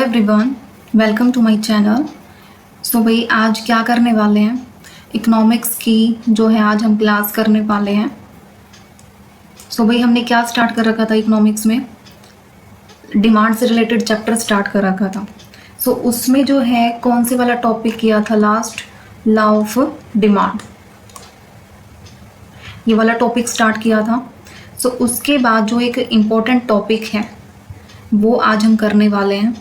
Everyone, welcome to my channel. So भाई आज क्या करने वाले हैं, इकोनॉमिक्स की जो है आज हम क्लास करने वाले हैं। सो भाई हमने क्या स्टार्ट कर रखा था इकोनॉमिक्स में, डिमांड से रिलेटेड चैप्टर स्टार्ट कर रखा था। सो उसमें जो है कौन से वाला टॉपिक किया था लास्ट, लॉ ऑफ डिमांड, ये वाला टॉपिक स्टार्ट किया था। सो उसके बाद जो एक इम्पोर्टेंट टॉपिक है वो आज हम करने वाले हैं।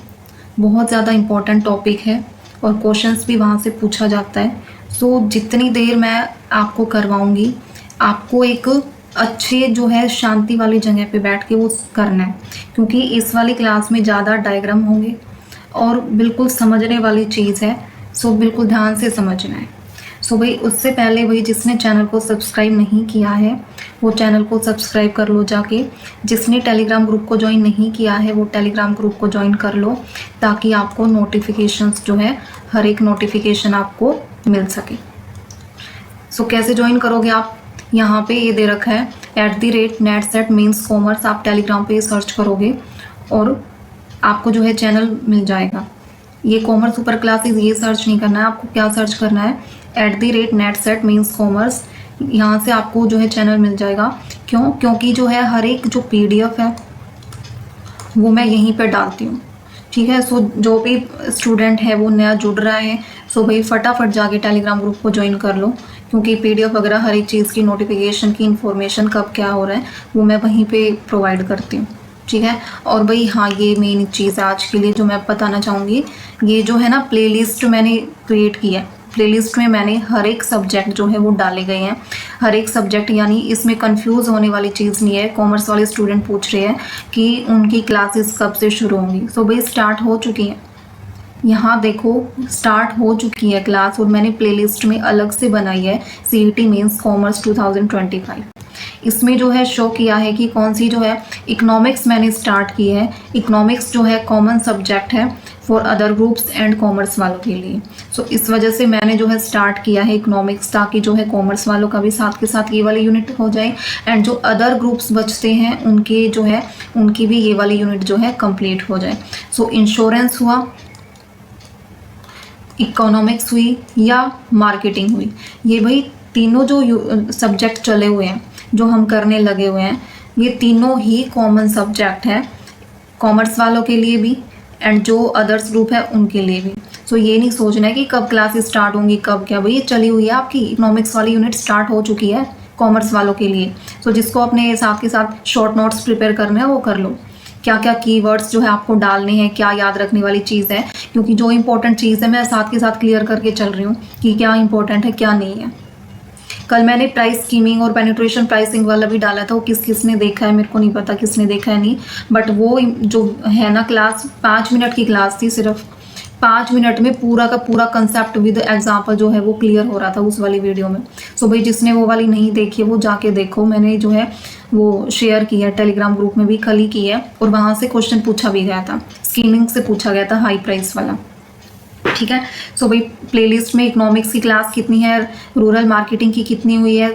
बहुत ज़्यादा इम्पोर्टेंट टॉपिक है और क्वेश्चंस भी वहाँ से पूछा जाता है। सो जितनी देर मैं आपको करवाऊँगी, आपको एक अच्छे जो है शांति वाली जगह पे बैठ के वो करना है, क्योंकि इस वाली क्लास में ज़्यादा डायग्राम होंगे और बिल्कुल समझने वाली चीज़ है। सो बिल्कुल ध्यान से समझना है। सो भाई उससे पहले भाई जिसने चैनल को सब्सक्राइब नहीं किया है वो चैनल को सब्सक्राइब कर लो जाके। जिसने टेलीग्राम ग्रुप को ज्वाइन नहीं किया है वो टेलीग्राम ग्रुप को ज्वाइन कर लो, ताकि आपको नोटिफिकेशंस जो है हर एक नोटिफिकेशन आपको मिल सके। सो कैसे ज्वाइन करोगे आप, यहाँ पे ये दे रखा है @netset means commerce। आप टेलीग्राम पे सर्च करोगे और आपको जो है चैनल मिल जाएगा। ये कॉमर्स सुपर क्लासेस ये सर्च नहीं करना है, आपको क्या सर्च करना है @netset means commerce। यहाँ से आपको जो है चैनल मिल जाएगा। क्यों? क्योंकि जो है हर एक जो PDF है वो मैं यहीं पे डालती हूँ, ठीक है। सो जो भी स्टूडेंट है वो नया जुड़ रहा है, सो भाई फटाफट जाके टेलीग्राम ग्रुप को ज्वाइन कर लो, क्योंकि PDF वगैरह हर एक चीज़ की नोटिफिकेशन की इन्फॉर्मेशन कब क्या हो रहा है वो मैं वहीं पे प्रोवाइड करती हूँ, ठीक है। और भाई हाँ, ये मेन चीज़ है आज के लिए जो मैं बताना चाहूँगी। ये जो है ना प्लेलिस्ट मैंने क्रिएट की है, प्लेलिस्ट में मैंने हर एक सब्जेक्ट जो है वो डाले गए हैं। हर एक सब्जेक्ट, यानी इसमें कंफ्यूज होने वाली चीज़ नहीं है। कॉमर्स वाले स्टूडेंट पूछ रहे हैं कि उनकी क्लासेस कब से शुरू होंगी। सो भाई स्टार्ट हो चुकी हैं, यहाँ देखो स्टार्ट हो चुकी है क्लास, और मैंने प्लेलिस्ट में अलग से बनाई है CET मेंस कॉमर्स 2025। इसमें जो है शो किया है कि कौन सी जो है इकोनॉमिक्स मैंने स्टार्ट की है। इकोनॉमिक्स जो है कॉमन सब्जेक्ट है for other groups and commerce वालों के लिए। सो इस वजह से मैंने जो है स्टार्ट किया है इकोनॉमिक्स, ताकि जो है कॉमर्स वालों का भी साथ के साथ ये वाली यूनिट हो जाए, एंड जो अदर ग्रुप्स बचते हैं उनके जो है उनकी भी ये वाली यूनिट जो है कंप्लीट हो जाए। सो इंश्योरेंस हुआ, इकोनॉमिक्स हुई या मार्केटिंग हुई, ये भाई तीनों जो सब्जेक्ट चले हुए हैं जो हम करने लगे हुए हैं, ये तीनों ही कॉमन सब्जेक्ट है कॉमर्स वालों के लिए भी एंड जो अदर्स ग्रुप है उनके लिए भी। सो ये नहीं सोचना है कि कब क्लासेस स्टार्ट होंगी कब क्या, भाई ये चली हुई है आपकी इकोनॉमिक्स वाली यूनिट स्टार्ट हो चुकी है कॉमर्स वालों के लिए। सो जिसको अपने साथ के साथ शॉर्ट नोट्स प्रिपेयर करना है वो कर लो, क्या क्या कीवर्ड्स जो है आपको डालने हैं, क्या याद रखने वाली चीज़ है, क्योंकि जो इंपॉर्टेंट चीज़ है मैं साथ के साथ क्लियर करके चल रही हूँ कि क्या इंपॉर्टेंट है क्या नहीं है। कल मैंने प्राइस स्कीमिंग और पेनिट्रेशन प्राइसिंग वाला भी डाला था, वो किसने देखा है मेरे को नहीं पता, किसने देखा है नहीं, बट वो जो है ना क्लास 5 मिनट की क्लास थी, सिर्फ 5 मिनट में पूरा का पूरा कंसेप्ट विद एग्जाम्पल जो है वो क्लियर हो रहा था उस वाली वीडियो में। सो भाई जिसने वो वाली नहीं देखी है वो जाके देखो, मैंने जो है वो शेयर की है टेलीग्राम ग्रुप में भी कल ही की है, और वहाँ से क्वेश्चन पूछा भी गया था, स्कीमिंग से पूछा गया था हाई प्राइस वाला, ठीक है। सो भाई प्लेलिस्ट में इकोनॉमिक्स की क्लास कितनी है, रूरल मार्केटिंग की कितनी हुई है,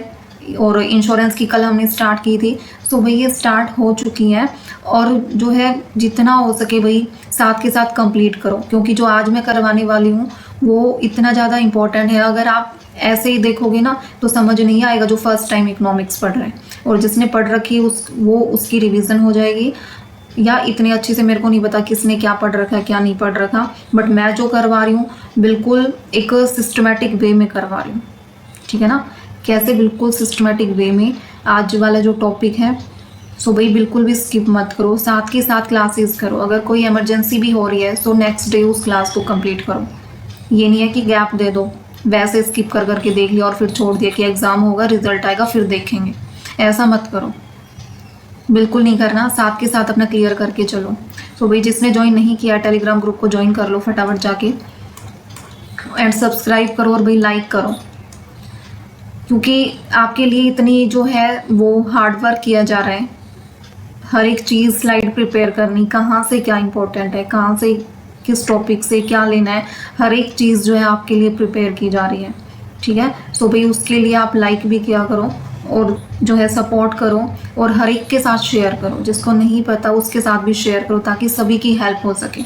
और इंश्योरेंस की कल हमने स्टार्ट की थी। सो भाई ये स्टार्ट हो चुकी हैं, और जो है जितना हो सके भाई साथ के साथ कंप्लीट करो, क्योंकि जो आज मैं करवाने वाली हूँ वो इतना ज़्यादा इम्पोर्टेंट है। अगर आप ऐसे ही देखोगे ना तो समझ नहीं आएगा जो फर्स्ट टाइम इकोनॉमिक्स पढ़ रहे हैं, और जिसने पढ़ रखी उसकी रिवीजन हो जाएगी। या इतनी अच्छी से मेरे को नहीं पता किसने क्या पढ़ रखा है क्या नहीं पढ़ रखा, बट मैं जो करवा रही हूँ बिल्कुल एक सिस्टमेटिक वे में करवा रही हूँ, ठीक है ना। कैसे? बिल्कुल सिस्टमेटिक वे में आज वाला जो टॉपिक है। सो भाई बिल्कुल भी स्किप मत करो, साथ के साथ क्लासेस करो। अगर कोई इमरजेंसी भी हो रही है सो नेक्स्ट डे उस क्लास को कंप्लीट करो। ये नहीं है कि गैप दे दो, वैसे स्किप कर करके देख लिया और फिर छोड़ दिया कि एग्ज़ाम होगा रिजल्ट आएगा फिर देखेंगे, ऐसा मत करो, बिल्कुल नहीं करना। साथ के साथ अपना क्लियर करके चलो। सो भाई जिसने ज्वाइन नहीं किया टेलीग्राम ग्रुप को ज्वाइन कर लो फटाफट जाके, एंड सब्सक्राइब करो और भाई लाइक करो, क्योंकि आपके लिए इतनी जो है वो हार्ड वर्क किया जा रहा है। हर एक चीज़ स्लाइड प्रिपेयर करनी, कहाँ से क्या इंपॉर्टेंट है, कहाँ से किस टॉपिक से क्या लेना है, हर एक चीज़ जो है आपके लिए प्रिपेयर की जा रही है, ठीक है। सो भाई उसके लिए आप लाइक भी किया करो और जो है सपोर्ट करो, और हर एक के साथ शेयर करो, जिसको नहीं पता उसके साथ भी शेयर करो ताकि सभी की हेल्प हो सके।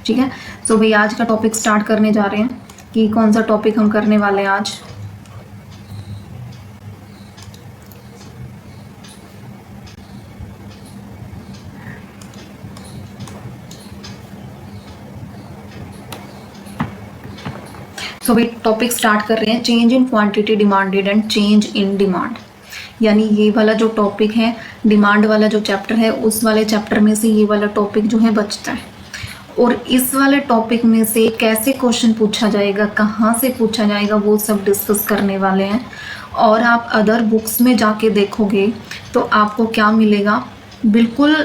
ठीक है। सो भाई आज का टॉपिक स्टार्ट करने जा रहे हैं कि कौन सा टॉपिक हम करने वाले हैं आज। सो भाई टॉपिक स्टार्ट कर रहे हैं, change in quantity demanded and change in demand. यानी ये वाला जो टॉपिक है, डिमांड वाला जो चैप्टर है, उस वाले चैप्टर में से ये वाला टॉपिक जो है बचता है। और इस वाले टॉपिक में से कैसे क्वेश्चन पूछा जाएगा, कहाँ से पूछा जाएगा, वो सब डिस्कस करने वाले हैं। और आप अदर बुक्स में जाके देखोगे तो आपको क्या मिलेगा, बिल्कुल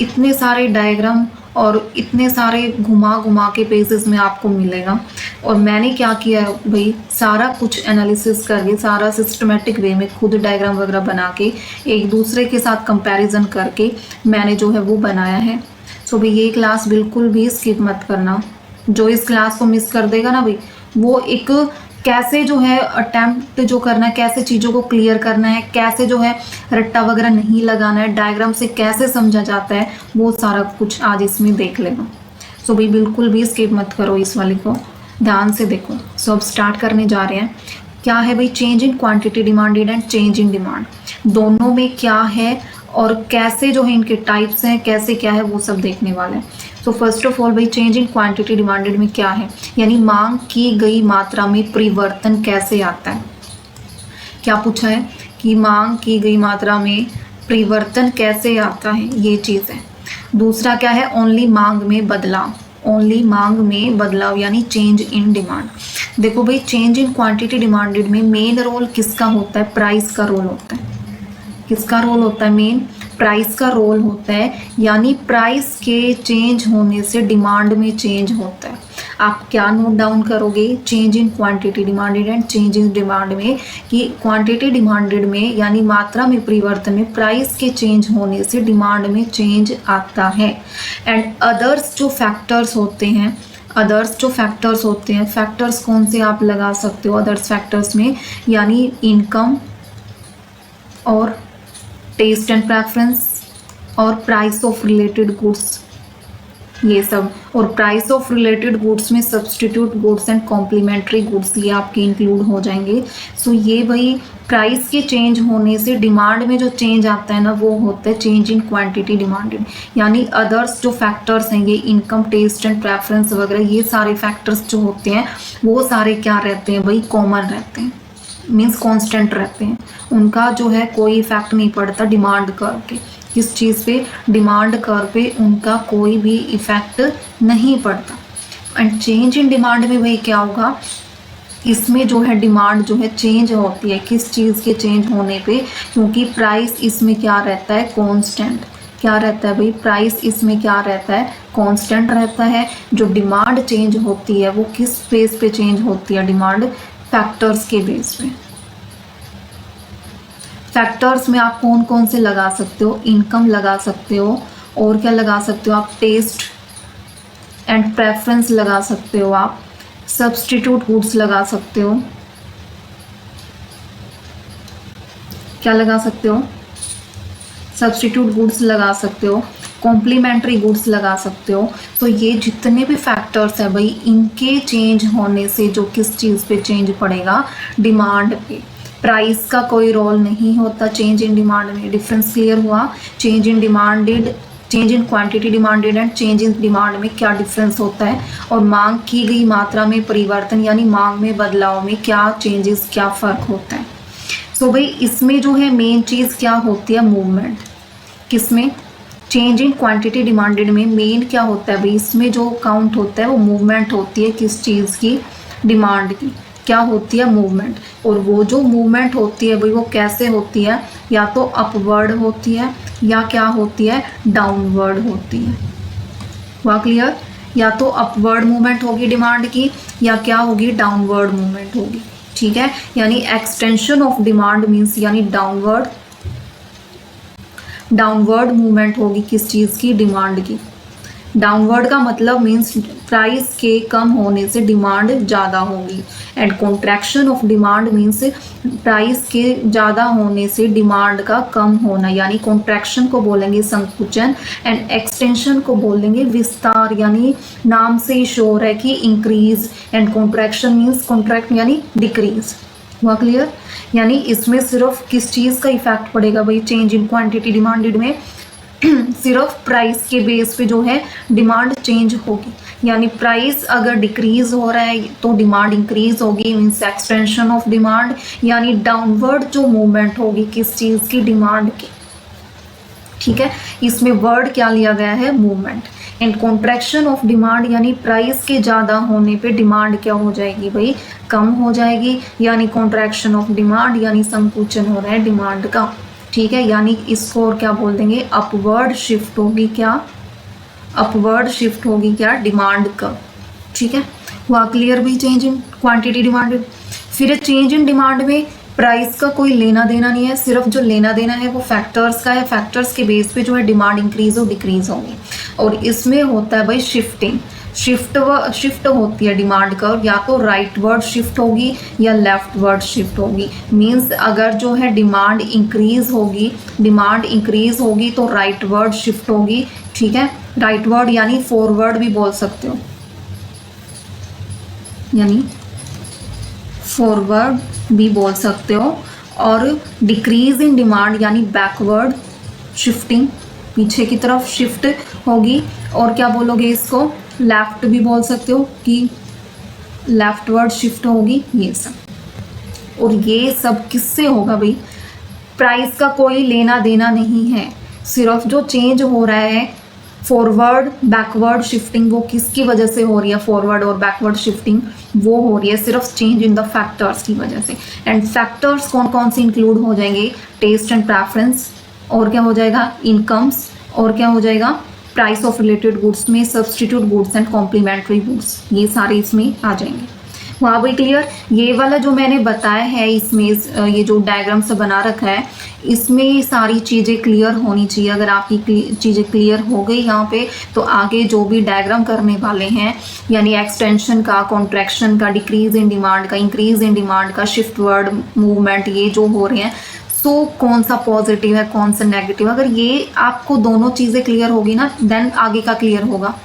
इतने सारे डायग्राम और इतने सारे घुमा घुमा के पेजेस में आपको मिलेगा। और मैंने क्या किया है भाई, सारा कुछ एनालिसिस करके, सारा सिस्टमेटिक वे में खुद डायग्राम वगैरह बना के एक दूसरे के साथ कंपैरिजन करके मैंने जो है वो बनाया है। सो भाई ये क्लास बिल्कुल भी स्किप मत करना। जो इस क्लास को मिस कर देगा ना भाई, वो एक कैसे जो है अटेम्प्ट जो करना है, कैसे चीज़ों को क्लियर करना है, कैसे जो है रट्टा वगैरह नहीं लगाना है, डायग्राम से कैसे समझा जाता है, वो सारा कुछ आज इसमें देख लेना। सो भाई बिल्कुल भी स्किप मत करो, इस वाले को ध्यान से देखो। सो अब स्टार्ट करने जा रहे हैं। क्या है भाई, change in quantity demanded and change in demand, दोनों में क्या है और कैसे जो है इनके टाइप्स हैं, कैसे क्या है, वो सब देखने वाले हैं। तो फर्स्ट ऑफ ऑल भाई, चेंज इन क्वांटिटी डिमांडेड में क्या है, यानी मांग की गई मात्रा में परिवर्तन कैसे आता है। क्या पूछा है कि मांग की गई मात्रा में परिवर्तन कैसे आता है, ये चीज़ है। दूसरा क्या है, ओनली मांग में बदलाव, ओनली मांग में बदलाव यानी चेंज इन डिमांड। देखो भाई, चेंज इन क्वांटिटी डिमांडेड में मेन रोल किसका होता है, प्राइस का रोल होता है। किसका रोल होता है, मेन प्राइस का रोल होता है। यानी प्राइस के चेंज होने से डिमांड में चेंज होता है। आप क्या नोट डाउन करोगे, change in quantity demanded and change in demand में, कि क्वांटिटी डिमांडेड में यानी मात्रा में परिवर्तन में प्राइस के चेंज होने से डिमांड में चेंज आता है। एंड अदर्स जो फैक्टर्स होते हैं, अदर्स जो फैक्टर्स होते हैं, फैक्टर्स कौन से आप लगा सकते हो अदर्स फैक्टर्स में, यानी इनकम और टेस्ट एंड प्रेफरेंस और प्राइस ऑफ रिलेटेड गुड्स, ये सब। और प्राइस ऑफ रिलेटेड गुड्स में substitute goods and complementary goods, ये आपके इंक्लूड हो जाएंगे। सो ये भाई प्राइस के चेंज होने से डिमांड में जो चेंज आता है ना, वो होता है चेंज इन क्वांटिटी डिमांडेड। यानी अदर्स जो फैक्टर्स हैं, ये इनकम, टेस्ट एंड प्रेफरेंस वगैरह, ये सारे फैक्टर्स जो होते हैं वो सारे क्या रहते हैं भाई, कॉमन रहते हैं, मीन्स कांस्टेंट रहते हैं। उनका जो है कोई इफेक्ट नहीं पड़ता डिमांड कर्व के। किस चीज़ पे, डिमांड कर्व पे उनका कोई भी इफेक्ट नहीं पड़ता। एंड चेंज इन डिमांड में भाई क्या होगा, इसमें जो है डिमांड जो है चेंज होती है। किस चीज़ के चेंज होने पे, क्योंकि प्राइस इसमें क्या रहता है, कांस्टेंट। क्या रहता है भाई, प्राइस इसमें क्या रहता है, कांस्टेंट रहता है। जो डिमांड चेंज होती है वो किस बेस पे चेंज होती है, डिमांड फैक्टर्स के बेस पे। फैक्टर्स में आप कौन कौन से लगा सकते हो, इनकम लगा सकते हो, और क्या लगा सकते हो आप, टेस्ट एंड प्रेफरेंस लगा सकते हो, आप सब्स्टिट्यूट गुड्स लगा सकते हो। क्या लगा सकते हो, सब्स्टिट्यूट गुड्स लगा सकते हो, कॉम्प्लीमेंट्री गुड्स लगा सकते हो। तो ये जितने भी फैक्टर्स हैं भाई, इनके चेंज होने से जो किस चीज़ पे चेंज पड़ेगा, डिमांड पे। प्राइस का कोई रोल नहीं होता चेंज इन डिमांड में। डिफरेंस क्लियर हुआ, change in demanded, change in quantity demanded and change in demand में क्या डिफरेंस होता है, और मांग की गई मात्रा में परिवर्तन यानी मांग में बदलाव में क्या चेंजेस, क्या फ़र्क होता है। सो भाई इसमें जो है मेन चीज़ क्या होती है, मूवमेंट। किसमें, चेंज इन क्वांटिटी डिमांडेड में मेन क्या होता है भाई, इसमें जो काउंट होता है वो मूवमेंट होती है। किस चीज़ की, डिमांड की। क्या होती है, मूवमेंट। और वो जो मूवमेंट होती है भाई, वो कैसे होती है, या तो अपवर्ड होती है या क्या होती है, डाउनवर्ड होती है। हुआ क्लियर, या तो अपवर्ड मूवमेंट होगी डिमांड की, या क्या होगी, डाउनवर्ड मूवमेंट होगी। ठीक है, यानी एक्सटेंशन ऑफ डिमांड मीन्स यानी डाउनवर्ड मूवमेंट होगी किस चीज़ की, डिमांड की। डाउनवर्ड का मतलब मीन्स प्राइस के कम होने से डिमांड ज़्यादा होगी, and contraction of demand means price के ज़्यादा होने से डिमांड का कम होना, यानी कॉन्ट्रैक्शन को बोलेंगे संकुचन, एंड एक्सटेंशन को बोलेंगे विस्तार, यानी नाम से ही श्योर है कि increase, and contraction means contract यानी डिक्रीज। हुआ क्लियर? यानी इसमें सिर्फ किस चीज़ का इफेक्ट पड़ेगा भाई, चेंज इन क्वांटिटी डिमांडेड में सिर्फ प्राइस के बेस पे जो है डिमांड चेंज होगी, यानी प्राइस अगर डिक्रीज हो रहा है तो डिमांड इंक्रीज होगी, मीन्स एक्सटेंशन ऑफ डिमांड, यानी डाउनवर्ड जो मूवमेंट होगी किस चीज़ की, डिमांड की। ठीक है, इसमें वर्ड क्या लिया गया है, movement. And contraction of demand यानी प्राइस के ज़्यादा होने पे डिमांड क्या हो जाएगी भाई, कम हो जाएगी, यानी कॉन्ट्रैक्शन ऑफ डिमांड यानी संकुचन हो रहा है डिमांड का। ठीक है, यानी इसको और क्या बोल देंगे, अपवर्ड शिफ्ट होगी, क्या अपवर्ड शिफ्ट होगी क्या, डिमांड का। ठीक है, हुआ क्लियर भी चेंज इन क्वांटिटी डिमांडेड। फिर चेंज इन डिमांड में प्राइस का कोई लेना देना नहीं है, सिर्फ जो लेना देना है वो फैक्टर्स का है, फैक्टर्स के बेस पे जो है डिमांड इंक्रीज और डिक्रीज होगी। और इसमें होता है भाई शिफ्टिंग, शिफ्ट होती है डिमांड कर्व, या तो राइट वर्ड शिफ्ट होगी या लेफ्ट वर्ड शिफ्ट होगी। मींस अगर जो है डिमांड इंक्रीज होगी तो राइट वर्ड शिफ्ट होगी। ठीक है, राइट वर्ड यानी फॉरवर्ड भी बोल सकते हो, यानी फॉरवर्ड भी बोल सकते हो। और डिक्रीज इन डिमांड यानी बैकवर्ड शिफ्टिंग, पीछे की तरफ शिफ्ट होगी। और क्या बोलोगे इसको, लेफ्ट भी बोल सकते हो कि लेफ्टवर्ड शिफ्ट होगी, ये सब। और ये सब किससे होगा भाई, प्राइस का कोई लेना देना नहीं है, सिर्फ जो चेंज हो रहा है फॉरवर्ड बैकवर्ड शिफ्टिंग वो किसकी वजह से हो रही है, फॉरवर्ड और बैकवर्ड शिफ्टिंग वो हो रही है सिर्फ चेंज इन द फैक्टर्स की वजह से। एंड फैक्टर्स कौन कौन से इंक्लूड हो जाएंगे, टेस्ट एंड प्रेफरेंस, और क्या हो जाएगा, इनकम्स, और क्या हो जाएगा, प्राइस ऑफ रिलेटेड गुड्स में substitute goods and complementary goods, ये सारे इसमें आ जाएंगे। वहाँ भी क्लियर। ये वाला जो मैंने बताया है इसमें ये जो डायग्राम से बना रखा है इसमें ये सारी चीज़ें क्लियर होनी चाहिए। अगर आपकी चीज़ें क्लियर हो गई यहाँ पे तो आगे जो भी डायग्राम करने वाले हैं यानी एक्सटेंशन का, कॉन्ट्रैक्शन का, डिक्रीज इन डिमांड का, इंक्रीज इन डिमांड का, शिफ्ट वर्ड मूवमेंट, ये जो हो रहे हैं तो कौन सा पॉजिटिव है कौन सा नेगेटिव, अगर ये आपको दोनों चीज़ें क्लियर होगी ना देन आगे का क्लियर होगा।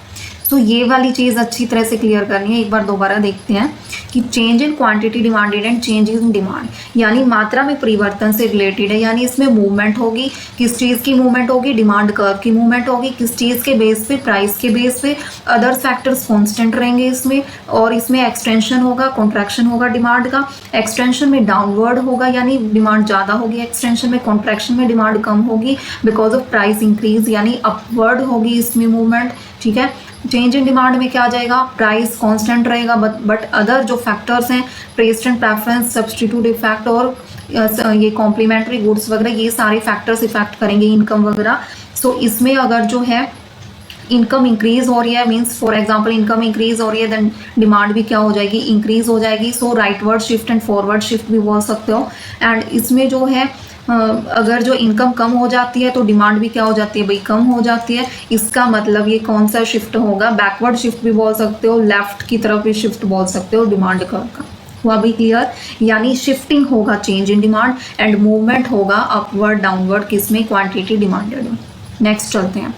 तो ये वाली चीज़ अच्छी तरह से क्लियर करनी है। एक बार दोबारा देखते हैं कि change in quantity demanded and change in demand यानी मात्रा में परिवर्तन से रिलेटेड है, यानी इसमें मूवमेंट होगी, किस चीज़ की मूवमेंट होगी, डिमांड कर्व की मूवमेंट होगी, किस चीज़ के बेस पे, प्राइस के बेस पे, अदर फैक्टर्स कांस्टेंट रहेंगे इसमें, और इसमें एक्सटेंशन होगा, कॉन्ट्रैक्शन होगा डिमांड का। एक्सटेंशन में डाउनवर्ड होगा यानी डिमांड ज़्यादा होगी एक्सटेंशन में, कॉन्ट्रैक्शन में डिमांड कम होगी बिकॉज ऑफ प्राइस इंक्रीज यानी अपवर्ड होगी इसमें मूवमेंट। ठीक है, चेंज इन डिमांड में क्या आ जाएगा, प्राइस कांस्टेंट रहेगा बट अदर जो फैक्टर्स हैं, taste and preference, substitute effect और ये कॉम्प्लीमेंट्री गुड्स वगैरह, ये सारे फैक्टर्स इफेक्ट करेंगे, इनकम वगैरह। सो इसमें अगर जो है इनकम इंक्रीज हो रही है, means for example income increase हो रही है देन डिमांड भी क्या हो जाएगी, इंक्रीज हो जाएगी। So rightward shift and forward shift भी बोल सकते हो। एंड इसमें जो है अगर जो इनकम कम हो जाती है तो डिमांड भी क्या हो जाती है भाई, कम हो जाती है। इसका मतलब ये कौन सा शिफ्ट होगा, बैकवर्ड शिफ्ट भी बोल सकते हो, लेफ्ट की तरफ भी शिफ्ट बोल सकते हो डिमांड कर्व का। हुआ भी क्लियर, यानी शिफ्टिंग होगा change in demand and movement होगा अपवर्ड डाउनवर्ड, किसमें, क्वांटिटी डिमांडेड में। नेक्स्ट चलते हैं,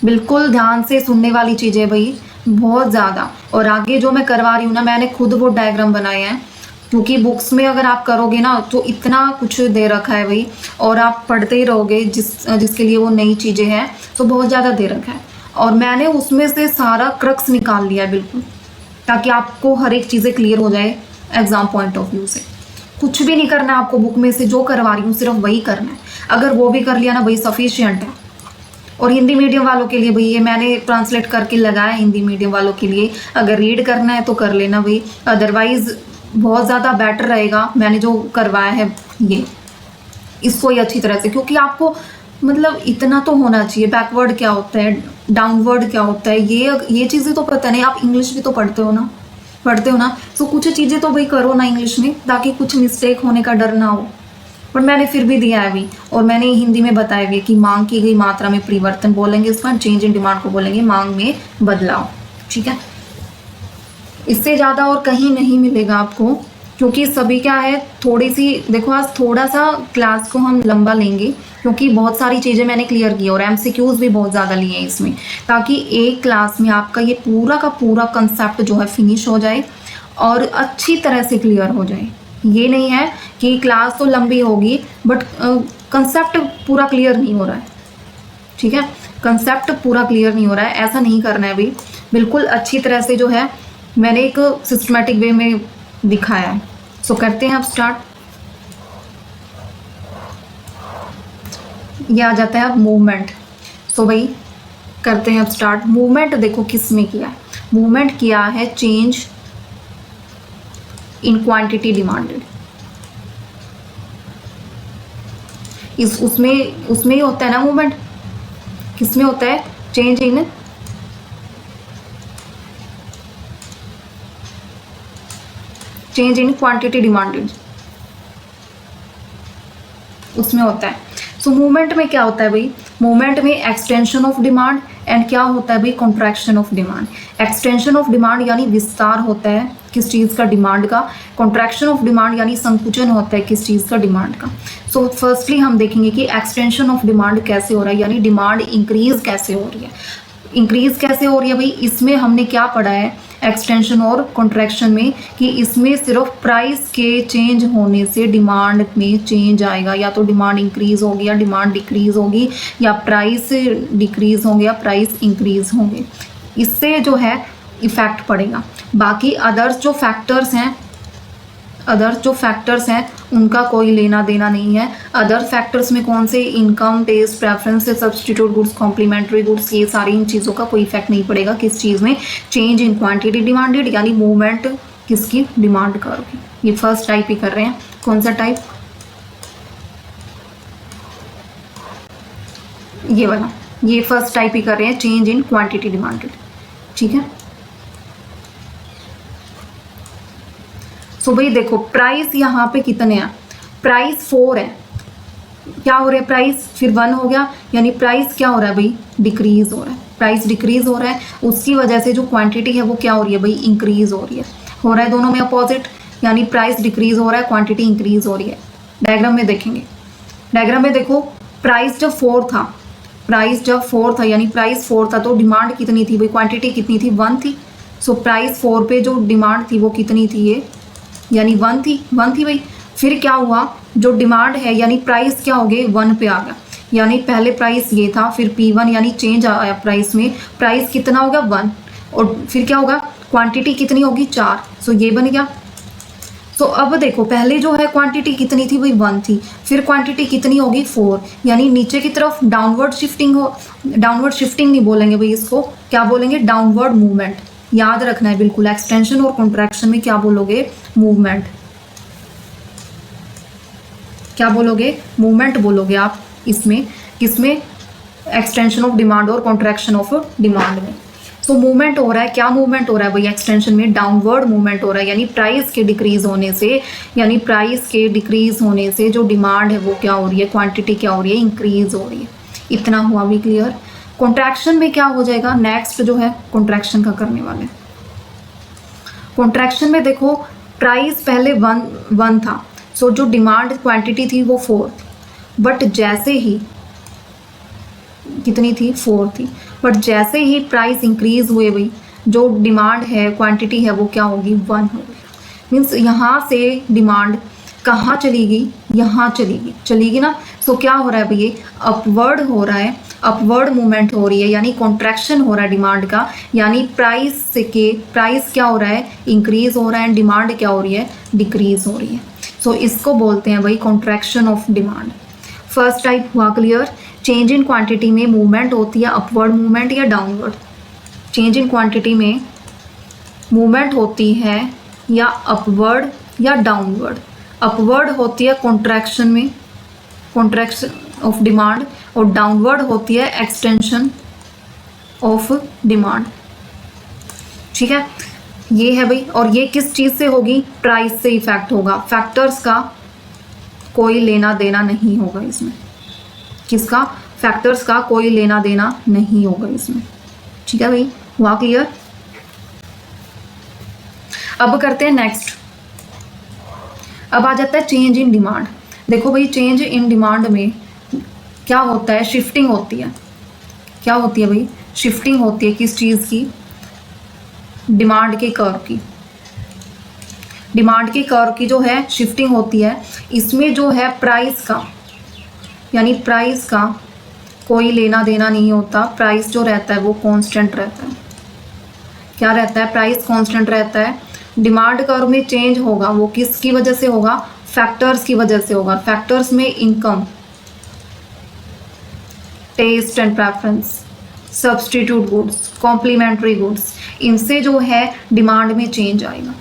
बिल्कुल ध्यान से सुनने वाली चीज़ें भाई, बहुत ज़्यादा। और आगे जो मैं करवा रही हूँ ना, मैंने खुद वो डायग्राम बनाए हैं क्योंकि बुक्स में अगर आप करोगे ना तो इतना कुछ दे रखा है भाई, और आप पढ़ते ही रहोगे जिसके लिए वो नई चीज़ें हैं, तो बहुत ज़्यादा दे रखा है। और मैंने उसमें से सारा क्रक्स निकाल लिया बिल्कुल, ताकि आपको हर एक चीज़ें क्लियर हो जाए एग्जाम पॉइंट ऑफ व्यू से। कुछ भी नहीं करना आपको, बुक में से जो करवा रही हूँ सिर्फ वही करना है। अगर वो भी कर लिया ना भाई सफिशियंट है। और हिंदी मीडियम वालों के लिए भाई ये मैंने ट्रांसलेट करके लगाया, हिंदी मीडियम वालों के लिए अगर रीड करना है तो कर लेना भाई, अदरवाइज बहुत ज़्यादा बेटर रहेगा मैंने जो करवाया है ये, इसको ही अच्छी तरह से, क्योंकि आपको मतलब इतना तो होना चाहिए, बैकवर्ड क्या होता है, डाउनवर्ड क्या होता है, ये चीज़ें तो पता नहीं। आप इंग्लिश भी तो पढ़ते हो ना, तो कुछ चीज़ें तो भाई करो ना इंग्लिश में, ताकि कुछ मिस्टेक होने का डर ना हो। पर मैंने फिर भी दिया है अभी, और मैंने हिंदी में बताया भी है कि मांग की गई मात्रा में परिवर्तन बोलेंगे इसका, चेंज इन डिमांड को बोलेंगे मांग में बदलाव। ठीक है, इससे ज़्यादा और कहीं नहीं मिलेगा आपको, क्योंकि सभी क्या है, थोड़ी सी देखो, आज थोड़ा सा क्लास को हम लंबा लेंगे क्योंकि बहुत सारी चीज़ें मैंने क्लियर की और एमसीक्यूज भी बहुत ज़्यादा लिए हैं इसमें, ताकि एक क्लास में आपका ये पूरा का पूरा कंसेप्ट जो है फिनिश हो जाए और अच्छी तरह से क्लियर हो जाए। ये नहीं है कि क्लास तो लंबी होगी बट कंसेप्ट पूरा क्लियर नहीं हो रहा है। ठीक है, कंसेप्ट पूरा क्लियर नहीं हो रहा है, ऐसा नहीं करना है भाई। बिल्कुल अच्छी तरह से जो है मैंने एक सिस्टमेटिक वे में दिखाया है। सो करते हैं अब स्टार्ट। ये आ जाता है अब मूवमेंट। सो भाई करते हैं अब स्टार्ट। मूवमेंट देखो किस में किया है, मूवमेंट किया है चेंज इन क्वांटिटी डिमांडेड। इस उसमें ही होता है ना मूवमेंट, किस में होता है, चेंज इन क्वांटिटी डिमांडेड, उसमें होता है। सो मूवमेंट में क्या होता है भाई, मूवमेंट में एक्सटेंशन ऑफ डिमांड एंड क्या होता है भाई, contraction of demand. Extension of demand यानी विस्तार होता है किस चीज़ का, डिमांड का। कॉन्ट्रैक्शन ऑफ डिमांड यानी संकुचन होता है किस चीज़ का, डिमांड का। सो फर्स्टली हम देखेंगे कि एक्सटेंशन ऑफ डिमांड कैसे हो रहा है, यानी डिमांड इंक्रीज कैसे हो रही है। इंक्रीज कैसे हो रही है भाई, इसमें हमने क्या पढ़ा है एक्सटेंशन और कॉन्ट्रैक्शन में, कि इसमें सिर्फ प्राइस के चेंज होने से डिमांड में चेंज आएगा। या तो डिमांड इंक्रीज होगी या डिमांड डिक्रीज होगी, या प्राइस डिक्रीज होंगे या प्राइस इंक्रीज होंगे, इससे जो है इफेक्ट पड़ेगा। बाकी अदर्स जो फैक्टर्स हैं उनका कोई लेना देना नहीं है। अदर फैक्टर्स में कौन से, income, taste, preference, substitute goods, complementary goods, ये सारी इन चीज़ों का कोई इफेक्ट नहीं पड़ेगा किस चीज़ में, चेंज इन क्वांटिटी डिमांडेड, यानी मूवमेंट किसकी, डिमांड कर्व। ये फर्स्ट टाइप ही कर रहे हैं। कौन सा टाइप, ये वाला, ये फर्स्ट टाइप ही कर रहे हैं, चेंज इन क्वांटिटी डिमांडेड। ठीक है, सो भाई देखो प्राइस यहाँ पे कितने हैं, प्राइस 4 है, क्या हो रहा है प्राइस, फिर 1 हो गया, यानी प्राइस क्या हो रहा है भाई, डिक्रीज हो रहा है। प्राइस डिक्रीज हो रहा है, उसकी वजह से जो क्वांटिटी है वो क्या हो रही है भाई, इंक्रीज हो रहा है दोनों में अपोजिट, यानी प्राइस डिक्रीज हो रहा है, क्वांटिटी इंक्रीज हो रही है। डायग्राम में देखेंगे, डायग्राम में देखो प्राइस जब 4 था, यानी प्राइस 4 था तो डिमांड कितनी थी भाई, क्वांटिटी कितनी थी, 1 थी। सो प्राइस 4 पे जो डिमांड थी वो कितनी थी, ये यानी 1 थी भाई। फिर क्या हुआ, जो डिमांड है यानी प्राइस क्या हो गए, 1 पे आ गया, यानी पहले प्राइस ये था, फिर P1 यानी चेंज आया प्राइस में, प्राइस कितना होगा 1, और फिर क्या होगा, क्वांटिटी कितनी होगी 4। सो ये बन गया। सो अब देखो पहले जो है क्वांटिटी कितनी थी भाई, 1 थी, फिर क्वांटिटी कितनी होगी 4, यानी नीचे की तरफ डाउनवर्ड शिफ्टिंग नहीं बोलेंगे भाई इसको, क्या बोलेंगे, डाउनवर्ड मूवमेंट। याद रखना है बिल्कुल, एक्सटेंशन और कॉन्ट्रैक्शन में क्या बोलोगे, मूवमेंट। क्या बोलोगे, मूवमेंट बोलोगे आप इसमें, किसमें, एक्सटेंशन ऑफ डिमांड और कॉन्ट्रैक्शन ऑफ डिमांड में। सो मूवमेंट हो रहा है, क्या मूवमेंट हो रहा है भाई एक्सटेंशन में, डाउनवर्ड मूवमेंट हो रहा है, यानी प्राइस के डिक्रीज होने से जो डिमांड है वो क्या हो रही है, क्वांटिटी क्या हो रही है, इंक्रीज हो रही है। इतना हुआ भी क्लियर। कॉन्ट्रैक्शन में क्या हो जाएगा, नेक्स्ट जो है कॉन्ट्रैक्शन का करने वाले। कॉन्ट्रैक्शन में देखो प्राइस पहले 1 था, सो जो डिमांड क्वांटिटी थी वो 4 थी, बट जैसे ही कितनी थी, 4 थी, बट जैसे ही प्राइस इंक्रीज हुए भाई जो डिमांड है, क्वांटिटी है वो क्या होगी, 1 होगी। मीन्स यहाँ से डिमांड कहाँ चलेगी, यहाँ चलेगी ना। सो क्या हो रहा है भैया, अपवर्ड हो रहा है, अपवर्ड मूवमेंट हो रही है, यानी कॉन्ट्रैक्शन हो रहा है डिमांड का, यानी प्राइस क्या हो रहा है, इंक्रीज हो रहा है, एंड डिमांड क्या हो रही है, डिक्रीज हो रही है। सो इसको बोलते हैं भाई contraction of demand. First type हुआ क्लियर। चेंज इन क्वांटिटी में मूवमेंट होती है अपवर्ड मूवमेंट या डाउनवर्ड, चेंज इन क्वांटिटी में मूवमेंट होती है या अपवर्ड या डाउनवर्ड। अपवर्ड होती है कॉन्ट्रैक्शन में, कॉन्ट्रैक्शन ऑफ डिमांड, और डाउनवर्ड होती है एक्सटेंशन ऑफ डिमांड। ठीक है, ये है भाई। और ये किस चीज़ से होगी, प्राइस से इफेक्ट होगा, फैक्टर्स का कोई लेना देना नहीं होगा इसमें। किसका? फैक्टर्स का कोई लेना देना नहीं होगा इसमें। ठीक है भाई, हुआ क्लियर? अब करते हैं नेक्स्ट। अब आ जाता है चेंज इन डिमांड। देखो भाई, चेंज इन डिमांड में क्या होता है? शिफ्टिंग होती है। क्या होती है भाई? शिफ्टिंग होती है। किस चीज़ की? डिमांड के कर्व की। डिमांड के कर्व की जो है शिफ्टिंग होती है। इसमें जो है प्राइस का, यानी प्राइस का कोई लेना देना नहीं होता। प्राइस जो रहता है वो कांस्टेंट रहता है। क्या रहता है? प्राइस कांस्टेंट रहता है। डिमांड कर्व में चेंज होगा वो किसकी वजह से होगा? फैक्टर्स की वजह से होगा। फैक्टर्स में income, taste and preference, substitute goods, complementary goods, इनसे जो है डिमांड में चेंज आएगा।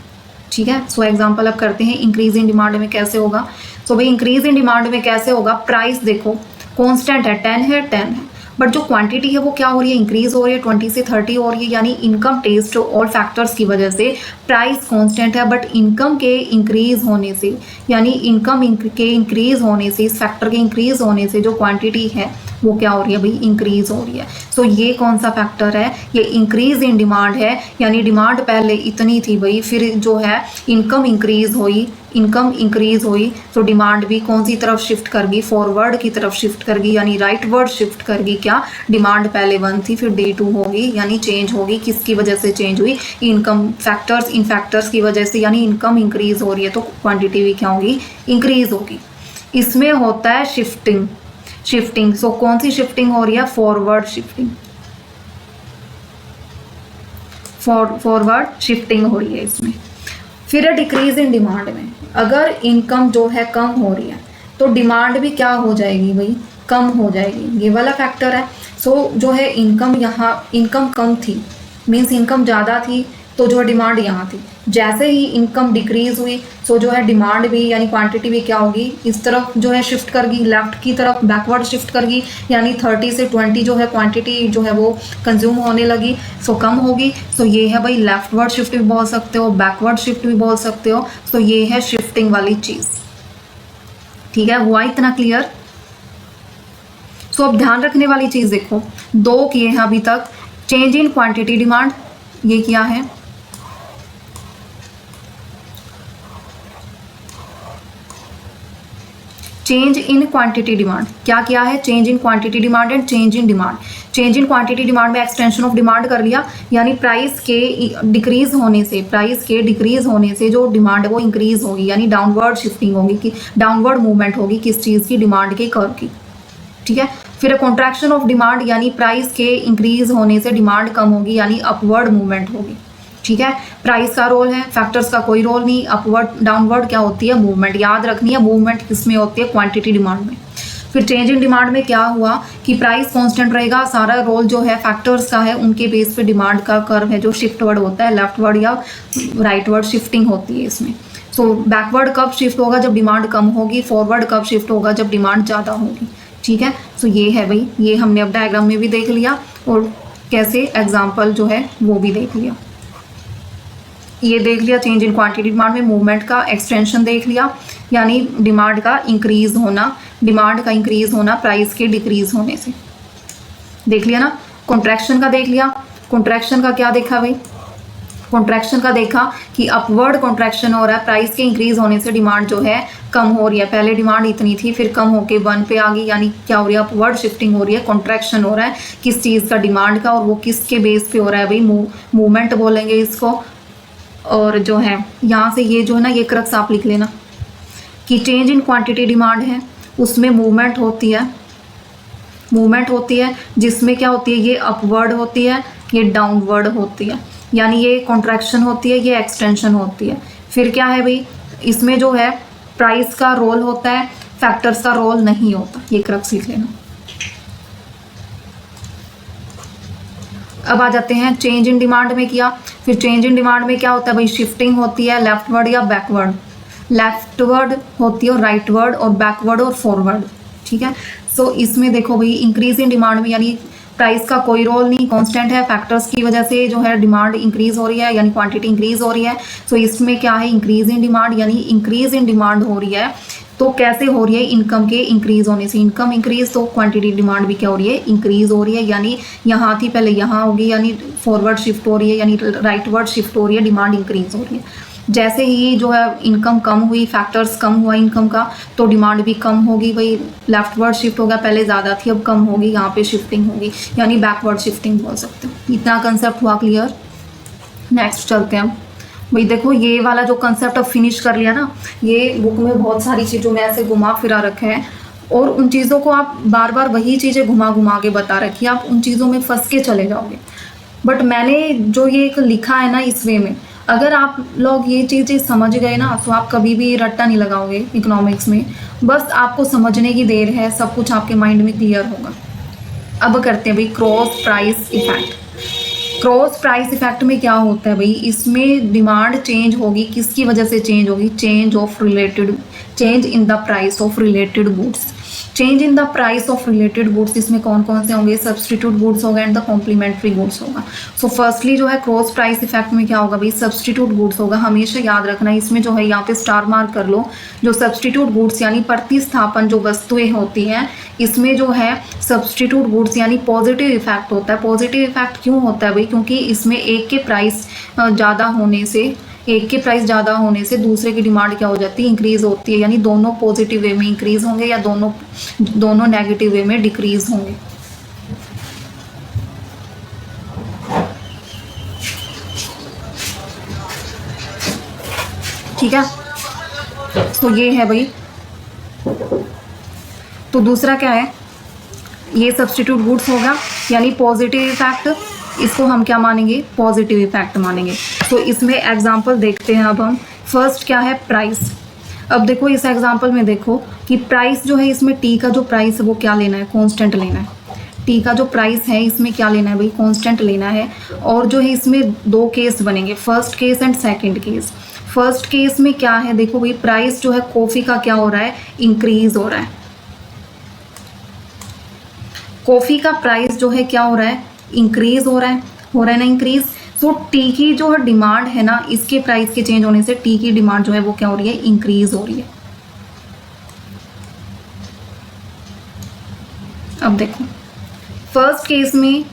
ठीक है, सो एग्जांपल अब करते हैं इंक्रीज इन डिमांड में कैसे होगा। सो भाई इंक्रीज इन डिमांड में कैसे होगा? प्राइस देखो कांस्टेंट है, 10 है, 10 है, बट जो क्वांटिटी है वो क्या हो रही है? इंक्रीज हो रही है, 20 से 30 हो रही है। यानी इनकम, टेस्ट और फैक्टर्स की वजह से प्राइस कांस्टेंट है, बट इनकम के इंक्रीज होने से, यानी इनकम के इंक्रीज होने से, इस फैक्टर के इंक्रीज होने से जो क्वांटिटी है वो क्या हो रही है भाई? इंक्रीज हो रही है। सो ये कौन सा फैक्टर है? ये इंक्रीज इन डिमांड है। यानी डिमांड पहले इतनी थी भाई, फिर जो है इनकम इंक्रीज हुई, इनकम इंक्रीज हुई तो डिमांड भी कौन सी तरफ शिफ्ट करगी? फॉरवर्ड की तरफ शिफ्ट करगी, यानी राइटवर्ड शिफ्ट करगी। क्या? डिमांड पहले 1 थी, फिर D2 होगी, यानी चेंज होगी। किसकी वजह से चेंज हुई? इनकम, फैक्टर्स, इन फैक्टर्स की वजह से, यानी इनकम इंक्रीज हो रही है तो क्वांटिटी भी क्या होगी? इंक्रीज होगी। इसमें होता है शिफ्टिंग। शिफ्टिंग, सो कौन सी शिफ्टिंग हो रही है? Forward shifting. फॉरवर्ड शिफ्टिंग हो रही है इसमें। फिर डिक्रीज इन डिमांड में, अगर इनकम जो है कम हो रही है तो डिमांड भी क्या हो जाएगी भाई? कम हो जाएगी। ये वाला फैक्टर है। सो जो है इनकम, यहाँ इनकम कम थी, मीन्स इनकम ज़्यादा थी, तो जो है डिमांड यहाँ थी। जैसे ही इनकम डिक्रीज हुई सो जो है डिमांड भी, यानी क्वांटिटी भी क्या होगी? इस तरफ जो है शिफ्ट करगी, लेफ्ट की तरफ बैकवर्ड शिफ्ट करगी। यानी 30 से 20 जो है क्वांटिटी जो है वो कंज्यूम होने लगी, सो कम होगी। सो ये है भाई लेफ्टवर्ड शिफ्ट भी बोल सकते हो, बैकवर्ड शिफ्ट भी बोल सकते हो। सो ये है शिफ्टिंग वाली चीज़। ठीक है, हुआ इतना क्लियर? सो अब ध्यान रखने वाली चीज़ देखो, 2 किए हैं अभी तक। चेंज इन क्वांटिटी डिमांड, ये क्या है? चेंज इन क्वांटिटी डिमांड क्या क्या है? Change in quantity demand and change in demand. Change in quantity demand में एक्सटेंशन ऑफ डिमांड कर लिया, यानी प्राइस के डिक्रीज होने से, प्राइस के डिक्रीज होने से जो डिमांड है वो इंक्रीज होगी, यानी डाउनवर्ड शिफ्टिंग होगी, कि डाउनवर्ड मूवमेंट होगी किस चीज़ की? डिमांड के कर्व की। ठीक है, फिर कॉन्ट्रैक्शन ऑफ डिमांड, यानी प्राइस के इंक्रीज होने से डिमांड कम होगी, यानी अपवर्ड मूवमेंट होगी। ठीक है, प्राइस का रोल है, फैक्टर्स का कोई रोल नहीं। अपवर्ड डाउनवर्ड क्या होती है? मूवमेंट। याद रखनी है, मूवमेंट किसमें होती है? क्वांटिटी डिमांड में। फिर चेंज इन डिमांड में क्या हुआ कि प्राइस कांस्टेंट रहेगा, सारा रोल जो है फैक्टर्स का है, उनके बेस पे डिमांड का कर्व है जो शिफ्टवर्ड होता है, लेफ्टवर्ड या राइटवर्ड शिफ्टिंग होती है इसमें। सो बैकवर्ड कब शिफ्ट होगा? जब डिमांड कम होगी। फॉरवर्ड कब शिफ्ट होगा? जब डिमांड ज़्यादा होगी। ठीक है, सो ये है भाई, ये हमने अब डायग्राम में भी देख लिया और कैसे एग्जाम्पल जो है वो भी देख लिया। ये देख लिया चेंज इन क्वांटिटी डिमांड में मूवमेंट का एक्सटेंशन देख लिया, यानी डिमांड का इंक्रीज होना, डिमांड का इंक्रीज होना प्राइस के डिक्रीज होने से। देख लिया ना। कॉन्ट्रैक्शन का देख लिया। कॉन्ट्रैक्शन का क्या देखा भाई? कॉन्ट्रैक्शन का देखा कि अपवर्ड कॉन्ट्रैक्शन हो रहा है, प्राइस के इंक्रीज होने से डिमांड जो है कम हो रही है। पहले डिमांड इतनी थी, फिर कम होके 1 पे आ गई, यानी क्या हो रही है? अपवर्ड शिफ्टिंग हो रही है, कॉन्ट्रैक्शन हो रहा है किस चीज़ का? डिमांड का। और वो किसके बेस पे हो रहा है भाई? मूवमेंट बोलेंगे इसको। और जो है यहाँ से ये जो है ना, ये क्रक्स आप लिख लेना कि चेंज इन क्वांटिटी डिमांड है, उसमें मूवमेंट होती है, मूवमेंट होती है जिसमें क्या होती है? ये अपवर्ड होती है, ये डाउनवर्ड होती है, यानी ये कॉन्ट्रैक्शन होती है, ये एक्सटेंशन होती है। फिर क्या है भाई? इसमें जो है प्राइस का रोल होता है, फैक्टर्स का रोल नहीं होता। ये क्रक्स लिख लेना। अब आ जाते हैं चेंज इन डिमांड में किया। फिर चेंज इन डिमांड में क्या होता है भाई? शिफ्टिंग होती है, लेफ्टवर्ड या बैकवर्ड। लेफ्टवर्ड होती है और राइटवर्ड, और बैकवर्ड और फॉरवर्ड। ठीक है, सो इसमें देखो भाई इंक्रीज इन डिमांड में, यानी प्राइस का कोई रोल नहीं, कांस्टेंट है, फैक्टर्स की वजह से जो है डिमांड इंक्रीज हो रही है, यानी क्वांटिटी इंक्रीज हो रही है। सो इसमें क्या है? इंक्रीज इन डिमांड, यानी इंक्रीज इन डिमांड हो रही है तो कैसे हो रही है, इनकम के इंक्रीज होने से। इनकम इंक्रीज तो क्वांटिटी डिमांड भी क्या हो रही है, इंक्रीज हो रही है। यानी यहाँ थी पहले यहाँ होगी, यानी फॉरवर्ड शिफ्ट हो रही है, यानी राइटवर्ड शिफ्ट हो रही है, डिमांड इंक्रीज हो रही है। जैसे ही जो है इनकम कम हुई, फैक्टर्स कम हुआ इनकम का, तो डिमांड भी कम होगी। भाई लेफ्टवर्ड शिफ्ट होगा, पहले ज़्यादा थी अब कम होगी, यहाँ पे शिफ्टिंग होगी, यानी बैकवर्ड शिफ्टिंग बोल सकते हो। इतना कंसेप्ट हुआ क्लियर। नेक्स्ट चलते हैं। भाई देखो ये वाला जो कंसेप्ट अब फिनिश कर लिया ना, ये बुक में बहुत सारी चीज़ों में ऐसे घुमा फिरा रखे हैं और उन चीज़ों को आप बार बार वही चीज़ें घुमा घुमा के बता रखी है, आप उन चीज़ों में फंस के चले जाओगे। बट मैंने जो ये एक लिखा है ना इस वे में, अगर आप लोग ये चीज़ें समझ गए ना तो आप कभी भी रट्टा नहीं लगाओगे इकोनॉमिक्स में। बस आपको समझने की देर है, सब कुछ आपके माइंड में क्लियर होगा। अब करते हैं भाई cross price effect. Cross price effect में क्या होता है भाई, इसमें डिमांड चेंज होगी, किसकी वजह से चेंज होगी, change in the price of related goods. Change in the price of related goods इसमें कौन कौन से होंगे, सब्सटीट्यूट गुड्स होगा एंड द कॉम्प्लीमेंट्री गुड्स होगा। सो फर्स्टली जो है क्रॉस प्राइस इफेक्ट में क्या होगा भाई, सब्सटीट्यूट गुड्स होगा। हमेशा याद रखना, इसमें जो है यहाँ पे स्टार मार्क कर लो, जो सब्सटीट्यूट गुड्स यानी प्रतिस्थापन जो वस्तुएं होती हैं, इसमें जो है सब्सटीट्यूट गुड्स यानी पॉजिटिव इफेक्ट होता है। पॉजिटिव इफेक्ट क्यों होता है भाई, क्योंकि इसमें एक के प्राइस ज़्यादा होने से दूसरे की डिमांड क्या हो जाती है, इंक्रीज होती है। यानी दोनों पॉजिटिव वे में इंक्रीज होंगे या दोनों नेगेटिव वे में डिक्रीज होंगे। ठीक है, तो ये है भाई। तो दूसरा क्या है, ये सब्सटीट्यूट गुड्स होगा यानी पॉजिटिव इफेक्ट, इसको हम क्या मानेंगे, पॉजिटिव इफेक्ट मानेंगे। तो इसमें एग्जांपल देखते हैं अब हम। फर्स्ट क्या है, प्राइस। अब देखो इस एग्जांपल में देखो कि प्राइस जो है, इसमें टी का जो प्राइस है वो क्या लेना है, कांस्टेंट लेना है। टी का जो प्राइस है इसमें क्या लेना है भाई, कांस्टेंट लेना है। और जो है इसमें दो केस बनेंगे, first case and second case. First case में क्या है, देखो भाई प्राइस जो है कॉफ़ी का क्या हो रहा है, इंक्रीज हो रहा है। कॉफ़ी का प्राइस जो है क्या हो रहा है, इंक्रीज हो रहा है ना, इंक्रीज। सो टी की जो है डिमांड है ना, इसके प्राइस के चेंज होने से टी की डिमांड जो है वो क्या हो रही है, इंक्रीज हो रही है। अब देखो फर्स्ट केस में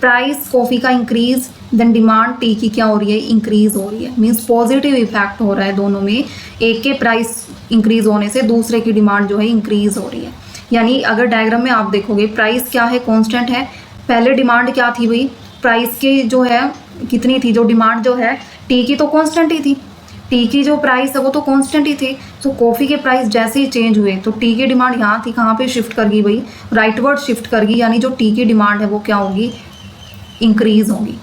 प्राइस कॉफ़ी का इंक्रीज, देन डिमांड टी की क्या हो रही है, इंक्रीज हो रही है। मीन्स पॉजिटिव इफेक्ट हो रहा है दोनों में, एक के प्राइस इंक्रीज होने से दूसरे की डिमांड जो है इंक्रीज हो रही है। यानी अगर डायग्राम में आप देखोगे प्राइस क्या है, कांस्टेंट है। पहले डिमांड क्या थी भाई, प्राइस की जो है कितनी थी, जो डिमांड जो है टी की तो कांस्टेंट ही थी, टी की जो प्राइस है वो तो कांस्टेंट ही थी। तो कॉफ़ी के प्राइस जैसे ही चेंज हुए तो टी की डिमांड यहाँ थी, कहाँ पे शिफ्ट कर गई भाई, राइटवर्ड शिफ्ट कर गई। यानी जो टी की डिमांड है वो क्या होगी, इंक्रीज होगी।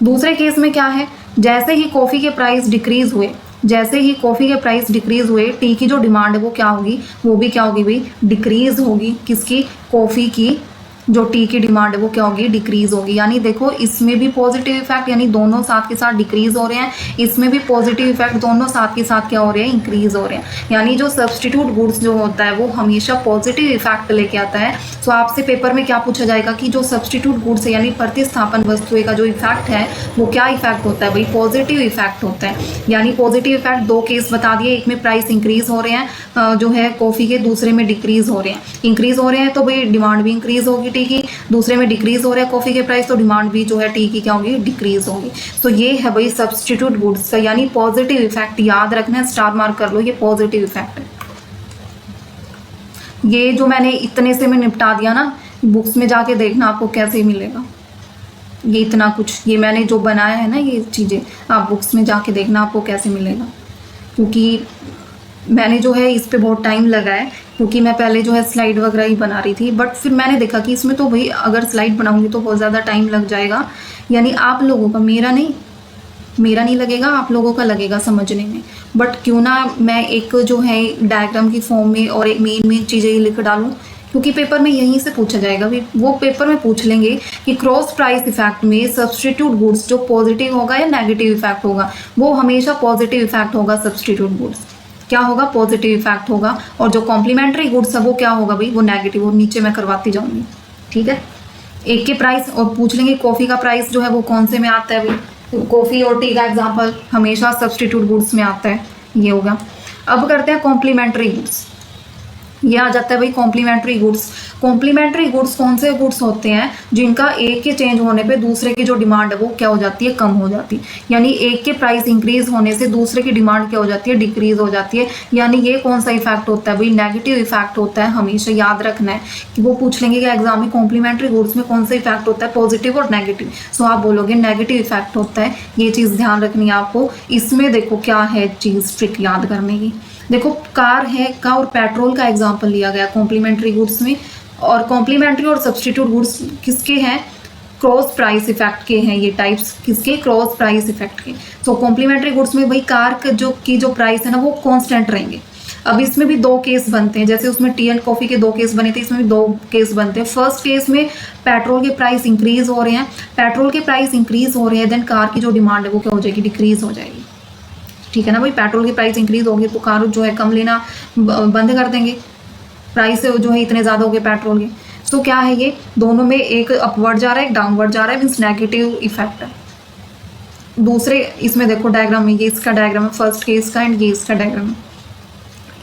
दूसरे केस में क्या है, जैसे ही कॉफ़ी के प्राइस डिक्रीज हुए, टी की जो डिमांड है वो क्या होगी, वो भी क्या होगी भाई, डिक्रीज होगी। किसकी, कॉफ़ी की जो टी की डिमांड है वो क्या होगी, डिक्रीज होगी। यानी देखो इसमें भी पॉजिटिव इफेक्ट, यानी दोनों साथ के साथ डिक्रीज हो रहे हैं, इसमें भी पॉजिटिव इफेक्ट, दोनों साथ के साथ क्या हो रहे हैं, इंक्रीज हो रहे हैं। यानी जो सब्सटीट्यूट गुड्स जो होता है वो हमेशा पॉजिटिव इफेक्ट लेके आता है। सो आपसे पेपर में क्या पूछा जाएगा कि जो सब्सटीट्यूट गुड्स है यानी प्रतिस्थापन वस्तुएं का जो इफेक्ट है वो क्या इफेक्ट होता है भाई, पॉजिटिव इफेक्ट होता है। यानी पॉजिटिव इफेक्ट दो केस बता दिए, एक में प्राइस इंक्रीज हो रहे हैं जो है कॉफ़ी के, दूसरे में डिक्रीज हो रहे हैं। इंक्रीज हो रहे हैं तो भाई डिमांड भी इंक्रीज होगी टी की, दूसरे में डिक्रीज हो रहा है कॉफ़ी के प्राइस तो डिमांड भी जो है टी की क्या होगी, डिक्रीज होगी। तो ये है भाई सब्सटीट्यूट गुड्स का यानी पॉजिटिव इफेक्ट। याद रखना है, स्टार मार्क कर लो, ये पॉजिटिव इफेक्ट है। ये जो मैंने इतने से मैं निपटा दिया ना, बुक्स में जाके देखना आपको कैसे मिलेगा। ये इतना कुछ ये मैंने जो बनाया है ना, ये चीज़ें आप बुक्स में जाके देखना आपको कैसे मिलेगा। क्योंकि मैंने जो है इस पे बहुत टाइम लगा है, क्योंकि मैं पहले जो है स्लाइड वगैरह ही बना रही थी, बट फिर मैंने देखा कि इसमें तो भाई अगर स्लाइड बनाऊंगी तो बहुत ज़्यादा टाइम लग जाएगा। यानी आप लोगों का, मेरा नहीं लगेगा, आप लोगों का लगेगा समझने में। बट क्यों ना मैं एक जो है डायग्राम की फॉर्म में और एक मेन चीज़ें ही लिख डालूँ, क्योंकि पेपर में यहीं से पूछा जाएगा। वो पेपर में पूछ लेंगे कि क्रॉस प्राइस इफेक्ट में सब्सटीट्यूट गुड्स जो पॉजिटिव होगा या नेगेटिव इफेक्ट होगा, वो हमेशा पॉजिटिव इफेक्ट होगा। सब्सटीट्यूट गुड्स क्या होगा, पॉजिटिव इफेक्ट होगा। और जो कॉम्प्लीमेंट्री गुड्स है वो क्या होगा भाई, वो नेगेटिव। और नीचे मैं करवाती जाऊंगी, ठीक है। एक के प्राइस और पूछ लेंगे कॉफ़ी का प्राइस जो है वो कौन से में आता है भाई, कॉफ़ी और टी का एग्जाम्पल हमेशा सब्सटीट्यूट गुड्स में आता है, ये होगा। अब करते हैं कॉम्प्लीमेंट्री गुड्स। ये आ जाता है भाई कॉम्प्लीमेंट्री गुड्स। कॉम्प्लीमेंट्री गुड्स कौन से गुड्स होते हैं जिनका एक के चेंज होने पे दूसरे की जो डिमांड है वो क्या हो जाती है, कम हो जाती है। यानी एक के प्राइस इंक्रीज होने से दूसरे की डिमांड क्या हो जाती है, डिक्रीज हो जाती है। यानी ये कौन सा इफेक्ट होता है भाई, नेगेटिव इफेक्ट होता है। हमेशा याद रखना है कि वो पूछ लेंगे कि एग्जाम में कॉम्प्लीमेंट्री गुड्स में कौन सा इफेक्ट होता है, पॉजिटिव और नेगेटिव। सो आप बोलोगे नेगेटिव इफेक्ट होता है। ये चीज़ ध्यान रखनी है आपको। इसमें देखो क्या है चीज़ ट्रिक याद करने की। देखो कार है का और पेट्रोल का एग्जांपल लिया गया कॉम्प्लीमेंट्री गुड्स में। और कॉम्प्लीमेंट्री और सब्स्टिट्यूट गुड्स किसके हैं, क्रॉस प्राइस इफेक्ट के हैं। ये टाइप्स किसके, क्रॉस प्राइस इफेक्ट के। सो कॉम्प्लीमेंट्री गुड्स में भाई कार का जो प्राइस है ना वो कांस्टेंट रहेंगे। अब इसमें भी दो केस बनते हैं, जैसे उसमें टी एंड कॉफी के दो केस बने थे, इसमें भी दो केस बनते हैं। फर्स्ट केस में पेट्रोल के प्राइस इंक्रीज हो रहे हैं, पेट्रोल के प्राइस इंक्रीज हो रहे हैं, देन कार की जो डिमांड है वो क्या हो जाएगी, डिक्रीज हो जाएगी। ठीक है ना भाई, पेट्रोल की प्राइस इंक्रीज होगी तो कार जो है कम लेना बंद कर देंगे, प्राइस जो है इतने ज़्यादा हो गए पेट्रोल के। तो क्या है, ये दोनों में एक अपवर्ड जा रहा है एक डाउनवर्ड जा रहा है, मीन्स नेगेटिव इफेक्ट है। दूसरे इसमें देखो डायग्राम में, ये इसका डायग्राम है फर्स्ट केस का एंड ये इसका डायग्राम है।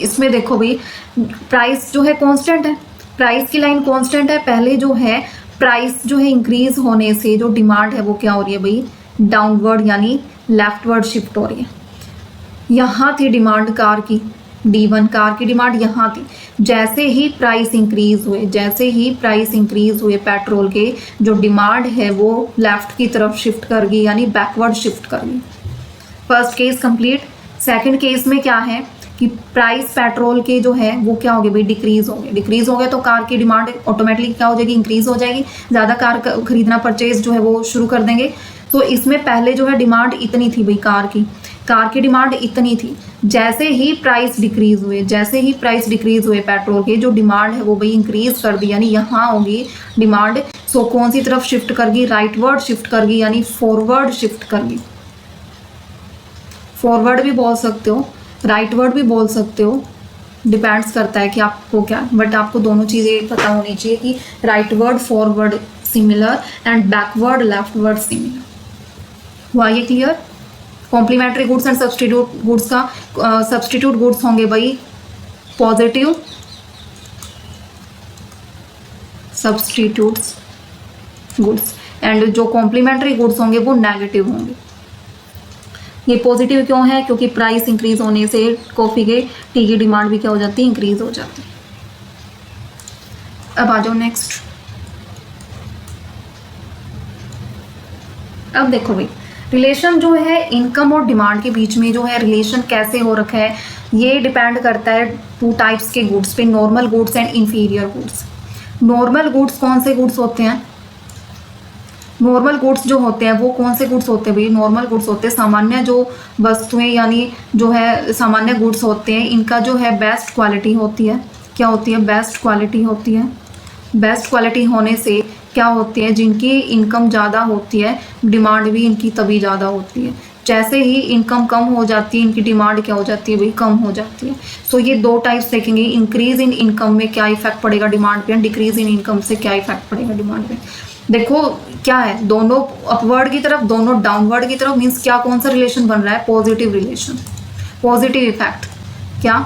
इसमें देखो भाई प्राइस जो है कांस्टेंट है, प्राइस की लाइन कांस्टेंट है। पहले जो है प्राइस जो है इंक्रीज होने से जो डिमांड है वो क्या हो रही है भाई, डाउनवर्ड यानी लेफ्टवर्ड शिफ्ट हो रही है। यहाँ थी डिमांड कार की, D1 कार की डिमांड यहाँ थी। जैसे ही प्राइस इंक्रीज हुए, जैसे ही प्राइस इंक्रीज हुए पेट्रोल के, जो डिमांड है वो लेफ्ट की तरफ शिफ्ट कर गई यानी बैकवर्ड शिफ्ट कर गई। First case complete. Second case में क्या है कि प्राइस पेट्रोल के जो है वो क्या हो गए भाई, डिक्रीज हो गए। डिक्रीज हो गए तो कार की डिमांड ऑटोमेटिकली क्या हो जाएगी, इंक्रीज हो जाएगी। ज़्यादा कार खरीदना, परचेज जो है वो शुरू कर देंगे। तो इसमें पहले जो है डिमांड इतनी थी भाई, कार की डिमांड इतनी थी। जैसे ही प्राइस डिक्रीज हुए, जैसे ही प्राइस डिक्रीज हुए पेट्रोल के, जो डिमांड है वो भाई इंक्रीज कर दी, यानी यहाँ होगी डिमांड। सो कौन सी तरफ शिफ्ट कर गई, राइटवर्ड शिफ्ट कर गई, यानी फॉरवर्ड शिफ्ट कर गई। फॉरवर्ड भी बोल सकते हो, राइटवर्ड भी बोल सकते हो, डिपेंड्स करता है कि आपको क्या, बट आपको दोनों चीज़ें पता होनी चाहिए कि rightward forward similar and backward leftward similar. हुआ ये clear. Complementary goods and substitute goods का सब्स्टिट्यूट गुड्स होंगे भाई पॉजिटिव, सब्स्टिट्यूट्स गुड्स, एंड जो कॉम्प्लीमेंट्री गुड्स होंगे वो नेगेटिव होंगे। ये पॉजिटिव क्यों है, क्योंकि प्राइस इंक्रीज होने से कॉफ़ी के, टी की डिमांड भी क्या हो जाती है, इंक्रीज हो जाती है। अब आ जाओ नेक्स्ट। अब देखो भाई रिलेशन जो है इनकम और डिमांड के बीच में जो है रिलेशन कैसे हो रखा है, ये डिपेंड करता है टू टाइप्स के गुड्स पे, normal goods and inferior goods. Normal goods कौन से गुड्स होते हैं, नॉर्मल गुड्स जो होते हैं वो कौन से गुड्स होते हैं भाई, नॉर्मल गुड्स होते हैं सामान्य जो वस्तुएं, यानी जो है सामान्य गुड्स होते हैं, इनका जो है बेस्ट क्वालिटी होती है। क्या होती है, बेस्ट क्वालिटी होती है। बेस्ट क्वालिटी होने से क्या होती है, जिनकी इनकम ज़्यादा होती है डिमांड भी इनकी तभी ज़्यादा होती है। जैसे ही इनकम कम हो जाती है इनकी डिमांड क्या हो जाती है भाई, कम हो जाती है। सो ये दो टाइप्स देखेंगे, इंक्रीज इन इनकम में क्या इफेक्ट पड़ेगा डिमांड पे, डिक्रीज इन इनकम से क्या इफेक्ट पड़ेगा डिमांड पे। देखो क्या है, दोनों अपवर्ड की तरफ, दोनों डाउनवर्ड की तरफ, मीन्स क्या, कौन सा रिलेशन बन रहा है, पॉजिटिव रिलेशन, पॉजिटिव इफेक्ट। क्या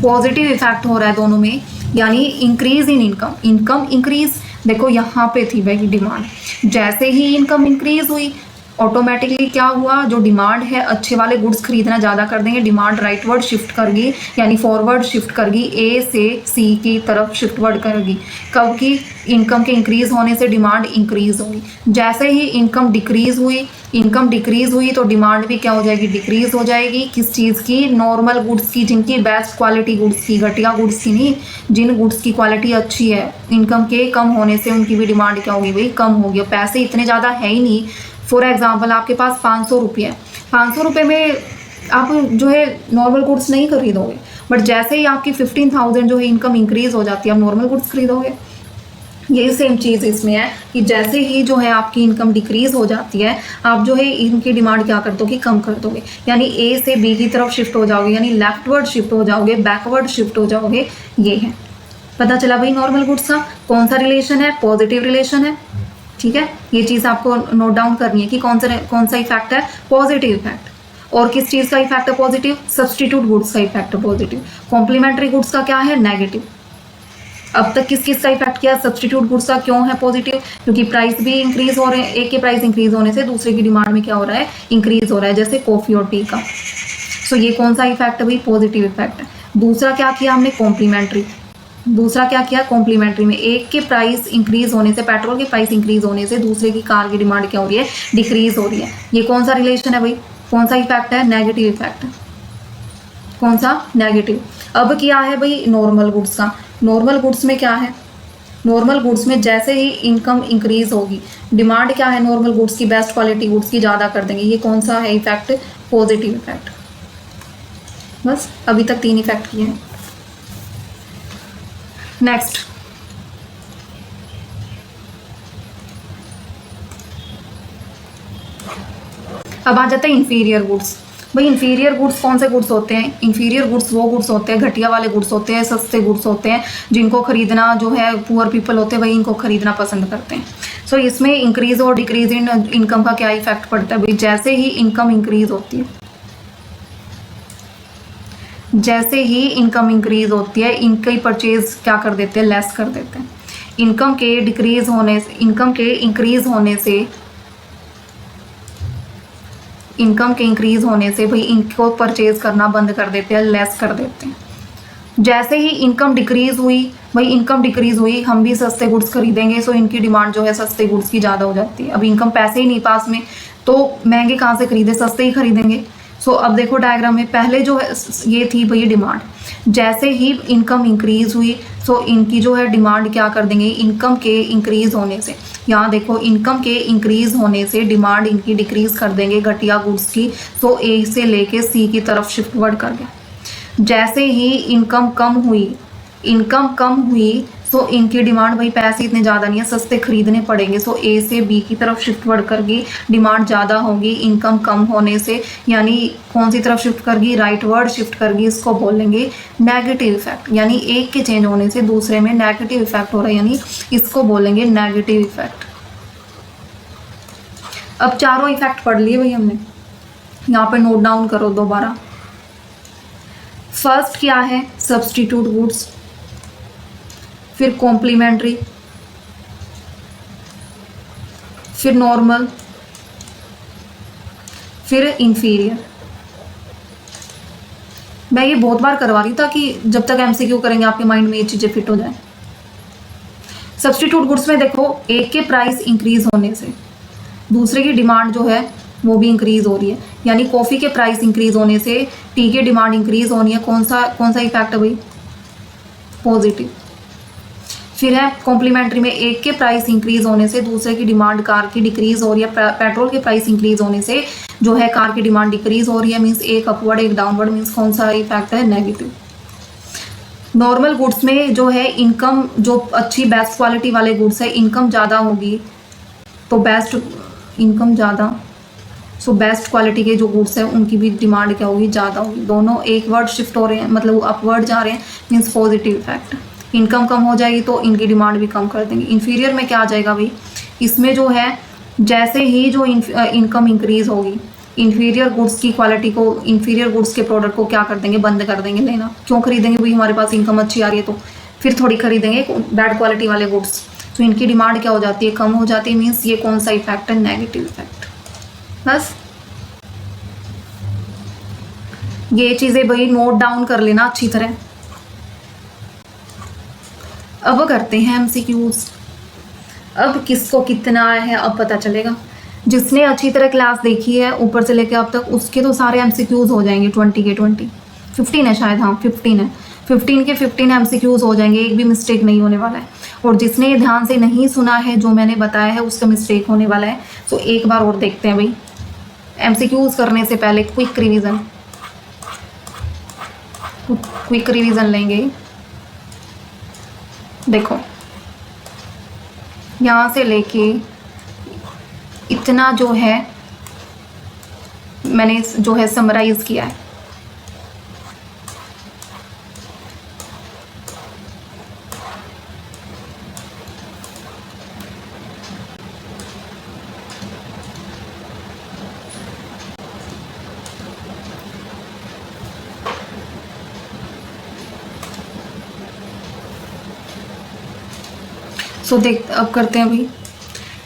पॉजिटिव इफेक्ट हो रहा है दोनों में, यानी increase in income, income increase. देखो यहाँ पे थी भाई डिमांड, जैसे ही इनकम इंक्रीज हुई ऑटोमेटिकली क्या हुआ, जो डिमांड है अच्छे वाले गुड्स खरीदना ज़्यादा कर देंगे, डिमांड राइटवर्ड शिफ्ट कर गई, यानी फॉरवर्ड शिफ्ट कर गई, ए से सी की तरफ शिफ्टवर्ड कर गई। कब की, इनकम के इंक्रीज होने से डिमांड इंक्रीज होगी। जैसे ही इनकम डिक्रीज हुई तो डिमांड भी क्या हो जाएगी, डिक्रीज हो जाएगी। किस चीज़ की, नॉर्मल गुड्स की, जिनकी बेस्ट क्वालिटी गुड्स की, घटिया गुड्स की नहीं, जिन गुड्स की क्वालिटी अच्छी है। इनकम के कम होने से उनकी भी डिमांड क्या होगी भाई, कम होगी। पैसे इतने ज़्यादा है ही नहीं। फॉर एग्जाम्पल आपके पास 500 रुपये है, 500 रुपये में आप जो है नॉर्मल गुड्स नहीं खरीदोगे, बट जैसे ही आपकी 15,000 जो है इनकम इंक्रीज हो जाती है आप नॉर्मल गुड्स खरीदोगे। ये सेम चीज़ इसमें है कि जैसे ही जो है आपकी इनकम डिक्रीज हो जाती है आप जो है इनकी डिमांड क्या कर दोगे, कम कर दोगे, यानी ए से बी की तरफ शिफ्ट हो जाओगे, यानी लेफ्टवर्ड शिफ्ट हो जाओगे, बैकवर्ड शिफ्ट हो जाओगे। ये है, पता चला भाई नॉर्मल गुड्स का कौन सा रिलेशन है, पॉजिटिव रिलेशन है। ठीक है, ये चीज़ आपको नोट डाउन करनी है कि कौन सा इफेक्ट है, पॉजिटिव इफेक्ट। और किस चीज़ का इफेक्ट है पॉजिटिव? सब्सटीट्यूट गुड्स का इफेक्ट है पॉजिटिव। कॉम्प्लीमेंट्री गुड्स का क्या है? नेगेटिव। अब तक किस किस का इफेक्ट किया? सब्सटीट्यूट गुड्स का। क्यों है पॉजिटिव? क्योंकि प्राइस भी इंक्रीज हो रहे हैं, एक के प्राइस इंक्रीज होने से दूसरे की डिमांड में क्या हो रहा है? इंक्रीज हो रहा है, जैसे कॉफी और टी का। सो ये कौन सा इफेक्ट है भाई? पॉजिटिव इफेक्ट है। दूसरा क्या किया हमने? कॉम्प्लीमेंट्री। दूसरा क्या किया? कॉम्प्लीमेंट्री में एक के प्राइस इंक्रीज होने से, पेट्रोल के प्राइस इंक्रीज होने से दूसरे की कार की डिमांड क्या हो रही है? डिक्रीज हो रही है। ये कौन सा रिलेशन है भाई? कौन सा इफेक्ट है? नेगेटिव इफेक्ट है। कौन सा? नेगेटिव। अब क्या है भाई नॉर्मल गुड्स का? नॉर्मल गुड्स में क्या है? नॉर्मल गुड्स में जैसे ही इनकम इंक्रीज होगी, डिमांड क्या है नॉर्मल गुड्स की? बेस्ट क्वालिटी गुड्स की ज़्यादा कर देंगे। ये कौन सा है इफेक्ट? Positive effect. बस अभी तक 3 इफेक्ट किए हैं। नेक्स्ट, अब आ जाते हैं इंफीरियर गुड्स। भाई इंफीरियर गुड्स कौन से गुड्स होते हैं? इंफीरियर गुड्स वो गुड्स होते हैं, घटिया वाले गुड्स होते हैं, सस्ते गुड्स होते हैं, जिनको खरीदना जो है पुअर पीपल होते हैं वही इनको खरीदना पसंद करते हैं। सो इसमें इंक्रीज और डिक्रीज इन इनकम का क्या इफेक्ट पड़ता है भाई? जैसे ही इनकम इंक्रीज होती है, जैसे ही इनकम इंक्रीज होती है, इनकी परचेज क्या कर देते हैं? लेस कर देते हैं। इनकम के डिक्रीज होने से, इनकम के इंक्रीज होने से, इनकम के इंक्रीज होने से भाई इनको परचेज करना बंद कर देते हैं, लेस कर देते हैं। जैसे ही इनकम डिक्रीज हुई, भाई इनकम डिक्रीज हुई, हम भी सस्ते गुड्स खरीदेंगे, सो इनकी डिमांड जो है सस्ते गुड्स की ज़्यादा हो जाती है। अब इनकम पैसे ही नहीं पास में, तो महंगे कहाँ से खरीदे? सस्ते ही खरीदेंगे। सो अब देखो डायग्राम में, पहले जो है ये थी भाई डिमांड, जैसे ही इनकम इंक्रीज हुई सो इनकी जो है डिमांड क्या कर देंगे? इनकम के इंक्रीज होने से, यहाँ देखो इनकम के इंक्रीज होने से डिमांड इनकी डिक्रीज कर देंगे घटिया गुड्स की। सो ए से लेके सी की तरफ शिफ्टवर्ड कर गया। जैसे ही इनकम कम हुई, इनकम कम हुई सो इनकी डिमांड, भाई पैसे इतने ज़्यादा नहीं है, सस्ते खरीदने पड़ेंगे, सो ए से बी की तरफ शिफ्टवर्ड करगी, डिमांड ज़्यादा होगी इनकम कम होने से, यानी कौन सी तरफ शिफ्ट करगी? राइटवर्ड शिफ्ट करगी। इसको बोलेंगे नेगेटिव इफेक्ट, यानी एक के चेंज होने से दूसरे में नेगेटिव इफेक्ट हो रहा है, यानी इसको बोलेंगे नेगेटिव इफेक्ट। अब चारों इफेक्ट पढ़ लिए भाई हमने, यहाँ पे नोट डाउन करो दोबारा। फर्स्ट क्या है? सब्स्टिट्यूट गुड्स, फिर कॉम्प्लीमेंट्री, फिर नॉर्मल, फिर इंफीरियर। मैं ये बहुत बार करवा रही था कि जब तक एमसीक्यू करेंगे आपके माइंड में ये चीज़ें फिट हो जाए। सब्स्टिट्यूट गुड्स में देखो, एक के प्राइस इंक्रीज होने से दूसरे की डिमांड जो है वो भी इंक्रीज हो रही है, यानी कॉफ़ी के प्राइस इंक्रीज होने से टी की डिमांड इंक्रीज होनी है। कौन सा इफेक्ट है भाई? पॉजिटिव। फिर है कॉम्प्लीमेंट्री में, एक के प्राइस इंक्रीज होने से दूसरे की डिमांड कार की डिक्रीज हो रही है। पेट्रोल के प्राइस इंक्रीज होने से जो है कार की डिमांड डिक्रीज हो रही है, मीन्स एक अपवर्ड एक डाउनवर्ड, मीन्स कौन सा इफेक्ट है? नेगेटिव। नॉर्मल गुड्स में जो है इनकम, जो अच्छी बेस्ट क्वालिटी वाले गुड्स है, इनकम ज़्यादा होगी तो बेस्ट इनकम ज़्यादा, सो बेस्ट क्वालिटी के जो गुड्स है उनकी भी डिमांड क्या होगी? ज़्यादा होगी। दोनों एक वर्ड शिफ्ट हो रहे हैं, मतलब अपवर्ड जा रहे हैं, मीन्स पॉजिटिव इफेक्ट। इनकम कम हो जाएगी तो इनकी डिमांड भी कम कर देंगे। इन्फीरियर में क्या आ जाएगा भाई? इसमें जो है जैसे ही जो इनकम इंक्रीज होगी, इन्फीरियर गुड्स की क्वालिटी को, इन्फीरियर गुड्स के प्रोडक्ट को क्या कर देंगे? बंद कर देंगे लेना। क्यों खरीदेंगे भाई? हमारे पास इनकम अच्छी आ रही है तो फिर थोड़ी खरीदेंगे बैड क्वालिटी वाले गुड्स। तो इनकी डिमांड क्या हो जाती है? कम हो जाती है, मीन्स ये कौन सा इफेक्ट है? Negative effect. बस ये चीज़ें भाई नोट डाउन कर लेना अच्छी तरह। अब करते हैं एमसीक्यूज। अब किसको कितना आया है अब पता चलेगा। जिसने अच्छी तरह क्लास देखी है ऊपर से लेकर अब तक, उसके तो सारे एमसीक्यूज हो जाएंगे 20 के 20, 15 है शायद, हाँ 15 है, 15 के 15 एमसीक्यूज हो जाएंगे, एक भी मिस्टेक नहीं होने वाला है। और जिसने ध्यान से नहीं सुना है जो मैंने बताया है उसका मिस्टेक होने वाला है। सो एक बार और देखते हैं भाई, एमसीक्यूज करने से पहले क्विक रिवीजन लेंगे। देखो यहाँ से लेके इतना जो है मैंने जो है समराइज किया है। सो देख अब करते हैं भाई,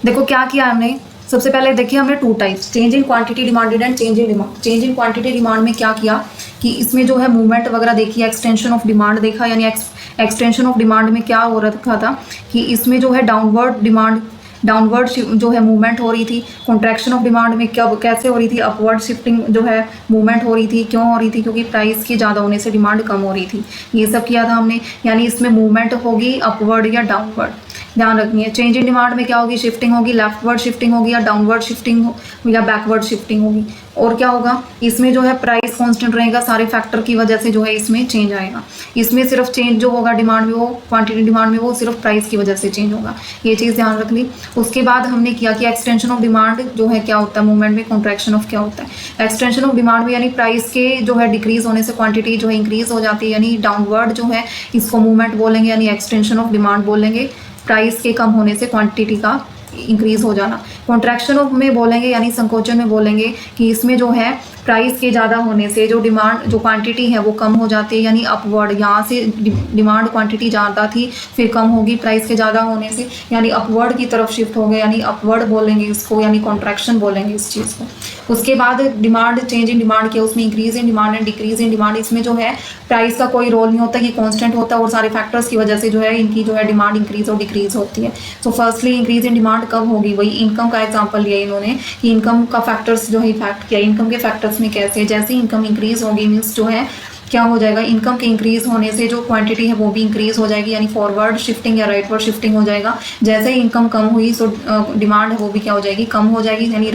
देखो क्या किया हमने। सबसे पहले देखिए हमने two types, change in quantity demanded and change in demand. Change in quantity demand में क्या किया कि इसमें जो है मूवमेंट वगैरह देखिए, एक्सटेंशन ऑफ डिमांड देखा, यानी एक्सटेंशन ऑफ डिमांड में क्या हो रखा था कि इसमें जो है डाउनवर्ड जो है मूवमेंट हो रही थी। कॉन्ट्रैक्शन ऑफ डिमांड में क्या कैसे हो रही थी, अपवर्ड शिफ्टिंग जो है मूवमेंट हो रही थी। क्यों हो रही थी, क्योंकि प्राइस के ज़्यादा होने से डिमांड कम हो रही थी। ये सब किया था हमने, यानी इसमें मूवमेंट होगी अपवर्ड या डाउनवर्ड, ध्यान रखनी है। चेंज इन डिमांड में क्या होगी, शिफ्टिंग होगी, लेफ्टवर्ड शिफ्टिंग होगी या डाउनवर्ड शिफ्टिंग या बैकवर्ड शिफ्टिंग होगी। और क्या होगा, इसमें जो है प्राइस कांस्टेंट रहेगा, सारे फैक्टर की वजह से जो है इसमें चेंज आएगा। इसमें सिर्फ चेंज जो होगा डिमांड में, वो क्वांटिटी डिमांड में, वो सिर्फ प्राइस की वजह से चेंज होगा। ये चीज़ ध्यान रख ली। उसके बाद हमने किया कि एक्सटेंशन ऑफ डिमांड जो है क्या होता है मूवमेंट में, कॉन्ट्रैक्शन ऑफ क्या होता है एक्सटेंशन ऑफ डिमांड में, यानी प्राइस के जो है डिक्रीज होने से क्वांटिटी जो है इंक्रीज हो जाती है, यानी डाउनवर्ड जो है इसको मूवमेंट बोलेंगे, यानी एक्सटेंशन ऑफ डिमांड बोलेंगे। प्राइस के कम होने से क्वांटिटी का इंक्रीज हो जाना। कॉन्ट्रैक्शन ऑफ में बोलेंगे, यानी संकोचन में बोलेंगे कि इसमें जो है प्राइस के ज़्यादा होने से जो डिमांड जो क्वांटिटी है वो कम हो जाती है, यानी अपवर्ड। यहाँ से डिमांड क्वांटिटी ज़्यादा थी फिर कम होगी प्राइस के ज़्यादा होने से, यानी अपवर्ड की तरफ शिफ्ट हो गए, यानी अपवर्ड बोलेंगे इसको, यानी कॉन्ट्रैक्शन बोलेंगे इस चीज़ को। उसके बाद डिमांड, चेंज इन डिमांड किया, उसमें increase in demand and decrease in demand. इसमें जो है प्राइस का कोई रोल नहीं होता, ये कॉन्स्टेंट होता है और सारे फैक्टर्स की वजह से जो है इनकी जो है डिमांड इंक्रीज और डिक्रीज होती है। So firstly increase in demand कब होगी, वही इनकम का एग्जाम्पल लिया इन्होंने कि इनकम का फैक्टर्स जो है इफेक्ट किया। इनकम के फैक्टर्स में कैसे, जैसे इनकम इंक्रीज होगी मीन्स जो है क्या हो जाएगा, इनकम के इंक्रीज होने से जो क्वांटिटी है वो भी इंक्रीज हो जाएगी, यानी फॉरवर्ड शिफ्टिंग या राइटवर्ड शिफ्टिंग हो जाएगा। जैसे ही इनकम कम हुई सो डिमांड है वो भी क्या हो जाएगी, कम हो जाएगी, यानी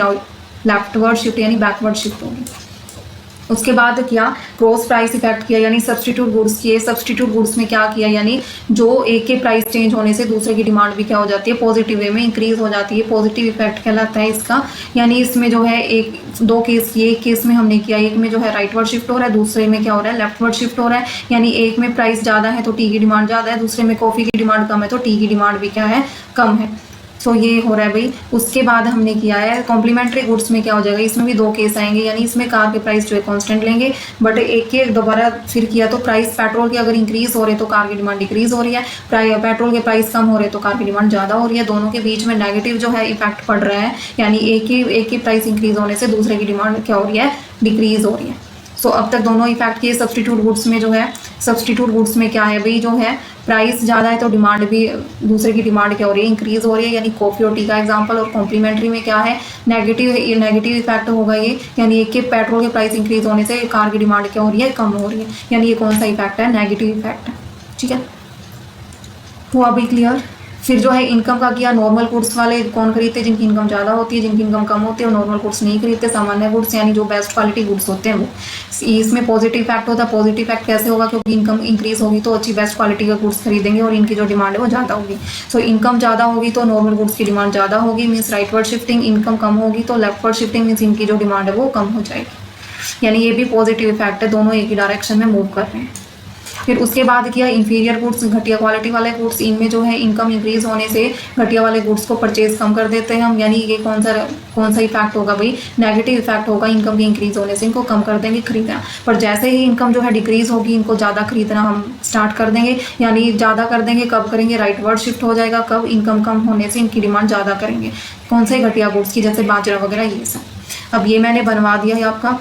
लेफ्टवर्ड शिफ्ट यानी बैकवर्ड शिफ्ट होगी। उसके बाद क्या, क्रॉस प्राइस इफेक्ट किया, यानी सब्सटीट्यूट गुड्स किए। सब्सटीट्यूट गुड्स में क्या किया, यानी जो एक के प्राइस चेंज होने से दूसरे की डिमांड भी क्या हो जाती है, पॉजिटिव वे में इंक्रीज हो जाती है। पॉजिटिव इफेक्ट कहलाता है इसका। यानी इसमें जो है एक दो केस किए, एक केस में हमने किया, एक में जो है राइटवर्ड शिफ्ट हो रहा है, दूसरे में क्या हो रहा है, लेफ्टवर्ड शिफ्ट हो रहा है। यानी एक में प्राइस ज़्यादा है तो टी की डिमांड ज़्यादा है, दूसरे में कॉफ़ी की डिमांड कम है तो टी की डिमांड भी क्या है, कम है। सो ये हो रहा है भाई। उसके बाद हमने किया है कॉम्प्लीमेंट्री गुड्स में क्या हो जाएगा, इसमें भी दो केस आएंगे, यानी इसमें कार के प्राइस जो है कांस्टेंट लेंगे, बट एक के दोबारा फिर किया तो प्राइस पेट्रोल के अगर इंक्रीज हो रहे तो कार की डिमांड डिक्रीज हो रही है, पेट्रोल के प्राइस कम हो रहे तो कार की डिमांड ज़्यादा हो रही है। दोनों के बीच में नेगेटिव जो है इफेक्ट पड़ रहा है, यानी एक ही प्राइस इंक्रीज होने से दूसरे की डिमांड क्या हो रही है, डिक्रीज हो रही है। सो अब तक दोनों इफेक्ट किए। सब्सटीट्यूट गुड्स में जो है, सब्सटीट्यूट गुड्स में क्या है भाई, जो है प्राइस ज़्यादा है तो डिमांड भी, दूसरे की डिमांड क्या हो रही है, इंक्रीज हो रही है, यानी कॉफ़ी और टी का एग्जांपल। और कॉम्प्लीमेंट्री में क्या है, नेगेटिव इफेक्ट होगा ये, यानी एक के पेट्रोल के प्राइस इंक्रीज होने से कार की डिमांड क्या हो रही है, कम हो रही है, यानी ये कौन सा इफेक्ट है, नेगेटिव इफेक्ट है। ठीक है, हुआ भी क्लियर। फिर जो है इनकम का किया, नॉर्मल गुड्स वाले कौन खरीदते हैं, जिनकी इनकम ज़्यादा होती है, जिनकी इनकम कम होती है, और नॉर्मल गुड्स नहीं खरीदते, सामान्य गुड्स यानी जो बेस्ट क्वालिटी गुड्स होते हैं वो। इसमें पॉजिटिव इफेक्ट होता है। पॉजिटिव इफेक्ट कैसे होगा, क्योंकि इनकम इंक्रीज होगी तो अच्छी बेस्ट क्वालिटी का गुड्स खरीदेंगे और इनकी जो डिमांड है वो ज़्यादा होगी। सो इनकम ज़्यादा होगी तो नॉर्मल गुड्स की डिमांड ज़्यादा होगी, मीन्स राइटवर्ड शिफ्टिंग। इनकम कम होगी तो लेफ्टवर्ड शिफ्टिंग, मीन्स इनकी जो डिमांड है वो कम हो जाएगी। यानी ये भी पॉजिटिव इफेक्ट है, दोनों एक ही डायरेक्शन में मूव कर रहे हैं। फिर उसके बाद किया इंफीरियर गुड्स, घटिया क्वालिटी वाले गुड्स। इनमें जो है इनकम इंक्रीज होने से घटिया वाले गुड्स को परचेज कम कर देते हैं हम, यानी ये कौन सा इफेक्ट होगा भाई, नेगेटिव इफेक्ट होगा। इनकम की इंक्रीज होने से इनको कम कर देंगे खरीदना, पर जैसे ही इनकम जो है डिक्रीज होगी इनको ज़्यादा खरीदना हम स्टार्ट कर देंगे, यानी ज़्यादा कर देंगे। कब करेंगे, राइटवर्ड शिफ्ट हो जाएगा, कब, इनकम कम होने से इनकी डिमांड ज़्यादा करेंगे। कौन से घटिया गुड्स की, जैसे बाजरा वगैरह ये सब। अब ये मैंने बनवा दिया है आपका,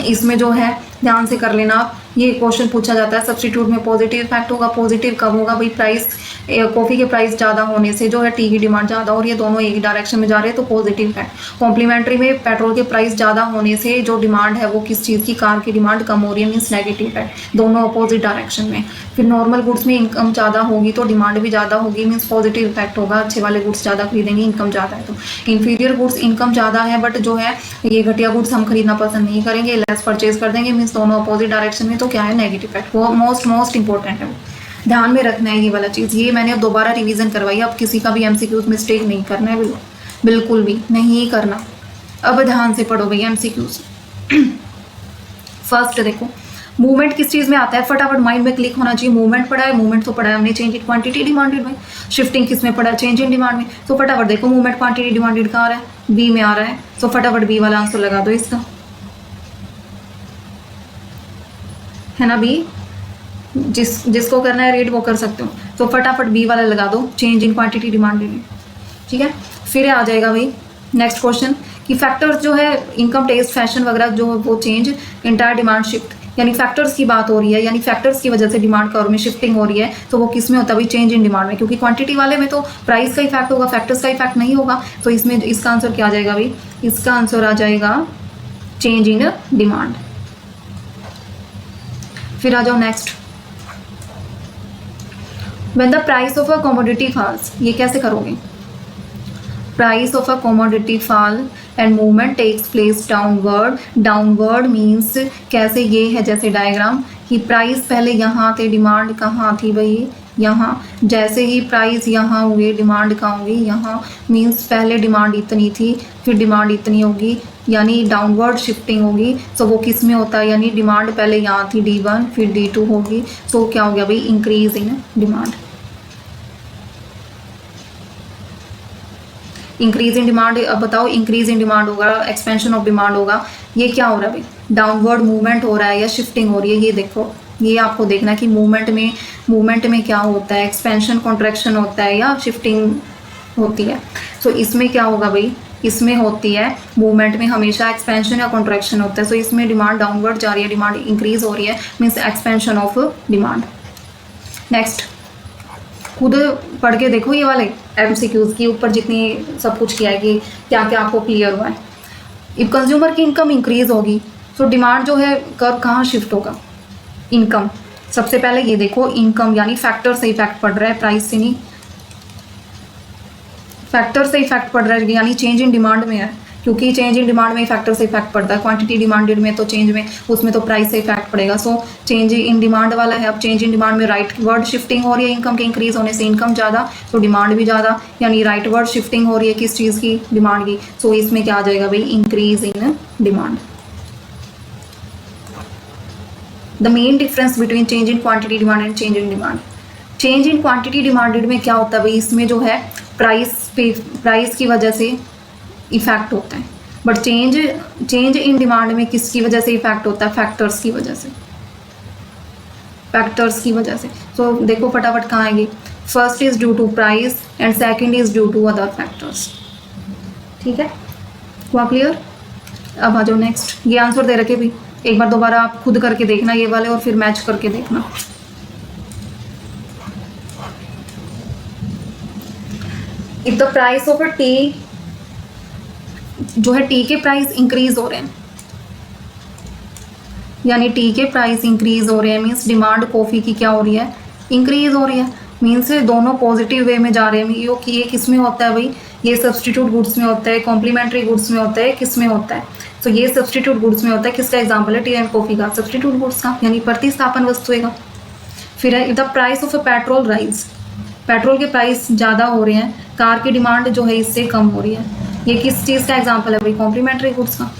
इसमें जो है ध्यान से कर लेना आप। ये क्वेश्चन पूछा जाता है सब्स्टिट्यूट में पॉजिटिव इफेक्ट होगा। पॉजिटिव कब होगा भाई, प्राइस, कॉफ़ी के प्राइस ज़्यादा होने से जो है टी की डिमांड ज़्यादा हो रही है, दोनों एक ही डायरेक्शन में जा रहे हैं तो पॉजिटिव इफेक्ट। कॉम्प्लीमेंट्री में पेट्रोल के प्राइस ज़्यादा होने से जो डिमांड है वो किस चीज़ की, कार की डिमांड कम हो रही है, मीन्स नेगेटिव इफेक्ट, दोनों अपोजिट डायरेक्शन में। फिर नॉर्मल गुड्स में इनकम ज़्यादा होगी तो डिमांड भी ज़्यादा होगी, मीन्स पॉजिटिव इफेक्ट होगा, अच्छे वाले गुड्स ज़्यादा खरीदेंगे, इनकम ज़्यादा है तो। इंफीरियर गुड्स, इनकम ज़्यादा है बट जो है ये घटिया गुड्स हम खरीदना पसंद नहीं करेंगे, लेस परचेज कर देंगे, मीन्स दोनों अपोजिट डायरेक्शन में, तो क्या है, नेगेटिव इफेक्ट। वो मोस्ट इंपॉर्टेंट है, ध्यान में रखना है ये वाला चीज़। ये मैंने दोबारा रिवीजन करवाई, अब किसी का भी एमसीक्यूज मिस्टेक नहीं करना है, बिल्कुल भी नहीं करना। अब ध्यान से पढ़ो भैया एमसीक्यूज। फर्स्ट देखो, मूवमेंट किस चीज़ में आता है, फटाफट माइंड में क्लिक होना चाहिए। मूवमेंट पढ़ा है, मूवमेंट तो पढ़ा है हमने, चेंज इन क्वांटिटी डिमांडेड में। शिफ्टिंग किस में पढ़ा है, चेंज इन डिमांड में। तो फटाफट देखो मूवमेंट क्वांटिटी डिमांडेड कहाँ आ रहा है, बी में आ रहा है, तो फटाफट बी वाला आंसर लगा दो इसका, है ना बी। जिसको करना है रीड वो कर सकते हो। तो फटाफट बी वाला लगा दो, चेंज इन क्वांटिटी डिमांड में। ठीक है, फिर आ जाएगा भाई नेक्स्ट क्वेश्चन कि फैक्टर्स जो है इनकम, टेस्ट, फैशन वगैरह जो वो चेंज इंटायर डिमांड शिफ्ट, यानी फैक्टर्स की बात हो रही है, यानी फैक्टर्स की वजह से डिमांड कर्व में शिफ्टिंग हो रही है, तो वो किस में होता है भाई? चेंज इन डिमांड में। क्योंकि क्वांटिटी वाले में तो प्राइस का इफेक्ट होगा, फैक्टर्स का इफेक्ट नहीं होगा। तो इसमें इसका आंसर क्या आ जाएगा भाई? इसका आंसर आ जाएगा चेंज इन डिमांड। फिर आ जाओ next, when the price of a commodity falls, ये कैसे करोगे? Price of a commodity fall and movement takes place downward. Downward means कैसे? ये है जैसे डायग्राम कि प्राइस पहले यहाँ थे, डिमांड कहाँ थी भाई? यहाँ। जैसे ही प्राइस यहाँ हुए, डिमांड कहाँ होगी? यहाँ। मीन्स पहले डिमांड इतनी थी, फिर डिमांड इतनी होगी, यानी डाउनवर्ड शिफ्टिंग होगी। तो वो किस में होता है? यानी डिमांड पहले यहाँ थी D1, फिर D2 होगी। तो क्या हो गया भाई? Increase in demand. Increase in demand, अब बताओ इंक्रीज इन डिमांड होगा, एक्सपेंशन ऑफ डिमांड होगा, ये क्या हो रहा है भाई? डाउनवर्ड मूवमेंट हो रहा है या शिफ्टिंग हो रही है? ये देखो, ये आपको देखना है कि मूवमेंट में क्या होता है, एक्सपेंशन कॉन्ट्रैक्शन होता है या शिफ्टिंग होती है। तो इसमें क्या होगा भाई? इसमें होती है मूवमेंट में हमेशा एक्सपेंशन या कॉन्ट्रैक्शन होता है। तो इसमें डिमांड डाउनवर्ड जा रही है, डिमांड इंक्रीज हो रही है, means expansion of demand. Next, खुद पढ़ के देखो ये वाले MCQs के ऊपर जितनी सब कुछ किया है कि क्या क्या आपको क्लियर हुआ है। इफ कंज्यूमर की इनकम इंक्रीज होगी तो डिमांड जो है कर्व कहाँ शिफ्ट होगा? इनकम। सबसे पहले ये देखो, इनकम यानी फैक्टर से इफेक्ट पड़ रहा है, प्राइस से नहीं। फैक्टर से इफेक्ट पड़ रहा है यानी चेंज इन डिमांड में है, क्योंकि चेंज इन डिमांड में फैक्टर से इफेक्ट पड़ता है। क्वांटिटी डिमांडेड में तो चेंज में, उसमें तो प्राइस से इफेक्ट पड़ेगा। सो चेंज इन डिमांड वाला है। अब चेंज इन डिमांड में राइट वर्ड शिफ्टिंग हो रही है, इनकम के इंक्रीज होने से इनकम ज़्यादा तो डिमांड भी ज़्यादा, यानी राइट वर्ड शिफ्टिंग हो रही है किस चीज़ की? डिमांड की। सो इसमें क्या आ जाएगा भाई? Increase in demand. The main difference between change in quantity demand and change in demand. Change in quantity demanded में क्या होता है भाई? इसमें जो है प्राइस की वजह से इफेक्ट होता है, बट चेंज इन डिमांड में किसकी वजह से इफेक्ट होता है? फैक्टर्स की वजह से, फैक्टर्स की वजह से। तो देखो फटाफट कहाँ आएगी? First is due to price and second is due to other factors. ठीक है, हुआ क्लियर? अब आ जाओ नेक्स्ट, ये आंसर दे रखे भी, एक बार दोबारा आप खुद करके देखना ये वाले और फिर मैच करके देखना। If the price of a T, जो है टी के प्राइस इंक्रीज हो रहे हैं, यानी टी के प्राइस इंक्रीज हो रहे हैं, मीन्स डिमांड कॉफ़ी की क्या हो रही है? इंक्रीज हो रही है। मीन्स दोनों पॉजिटिव वे में जा रहे हैं। ये किस में होता है भाई? ये सब्सटीट्यूट गुड्स में होता है, कॉम्प्लीमेंट्री गुड्स में होता है, किस में होता है? तो ये सब्सटीट्यूट गुड्स में होता है। किसका एग्जाम्पल है? टी एंड कॉफ़ी का, सब्सटीट्यूट गुड्स का, यानी प्रतिस्थापन वस्तुएं का। फिर है the price of a petrol rise, petrol के प्राइस ज़्यादा हो रहे हैं, कार की डिमांड जो है इससे कम हो रही है। ये किस चीज़ का एग्जाम्पल है भाई? कॉम्प्लीमेंट्री गुड्स का।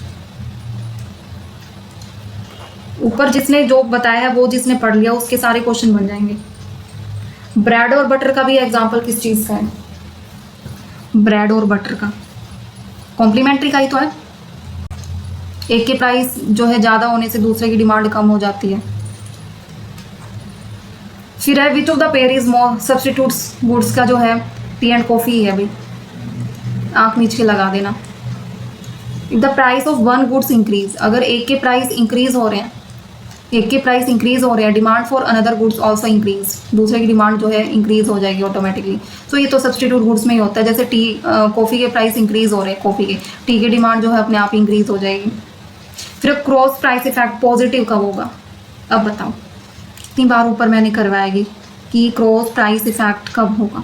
ऊपर जिसने जो बताया है वो जिसने पढ़ लिया उसके सारे क्वेश्चन बन जाएंगे। ब्रेड और बटर का भी एग्जाम्पल किस चीज़ का है? ब्रेड और बटर का कॉम्प्लीमेंट्री का ही तो है। एक के प्राइस जो है ज़्यादा होने से दूसरे की डिमांड कम हो जाती है। फिर है विच of the pair is more substitutes goods का जो है टी एंड कॉफ़ी है भाई, आँख मीच के लगा देना। If the price of one goods increase, अगर एक के प्राइस इंक्रीज हो रहे हैं, एक के प्राइस इंक्रीज हो रहे हैं, demand for another goods also increase, दूसरे की डिमांड जो है इंक्रीज हो जाएगी ऑटोमेटिकली। तो ये तो सब्सटीट्यूट गुड्स में ही होता है। जैसे टी कॉफ़ी के प्राइस इंक्रीज हो रहे हैं, कॉफ़ी के, टी की डिमांड जो है अपने आप इंक्रीज हो जाएगी। फिर क्रॉस प्राइस इफेक्ट पॉजिटिव कब होगा? अब बताओ, कितनी बार ऊपर मैंने करवाएगी कि क्रॉस प्राइस इफेक्ट कब होगा?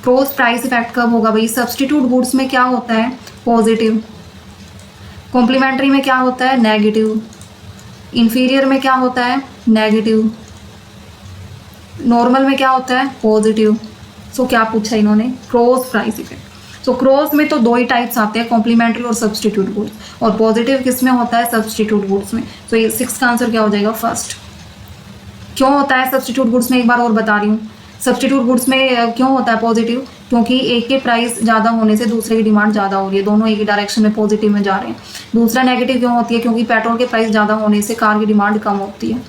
क्रॉस प्राइस इफेक्ट कब होगा भाई? सब्सटीट्यूट गुड्स में क्या होता है? पॉजिटिव। कॉम्प्लीमेंट्री में क्या होता है? नेगेटिव। इंफीरियर में क्या होता है? नेगेटिव। नॉर्मल में क्या होता है? पॉजिटिव। सो क्या पूछा इन्होंने? Cross price effect. So cross में तो दो ही टाइप्स आते हैं, कॉम्प्लीमेंट्री और सब्सटीट्यूट गुड्स, और पॉजिटिव किस में होता है? सब्सटीट्यूट गुड्स में। तो ये 6 का आंसर क्या हो जाएगा? फर्स्ट। क्यों होता है सब्सटीट्यूट गुड्स में? एक बार और बता रही हूँ, सब्सटीट्यूट गुड्स में क्यों होता है पॉजिटिव? क्योंकि एक के प्राइस ज़्यादा होने से दूसरे की डिमांड ज़्यादा हो रही है, दोनों एक ही डायरेक्शन में पॉजिटिव में जा रहे हैं। दूसरा नेगेटिव क्यों होती है? क्योंकि पेट्रोल के प्राइस ज़्यादा होने से कार की डिमांड कम होती है।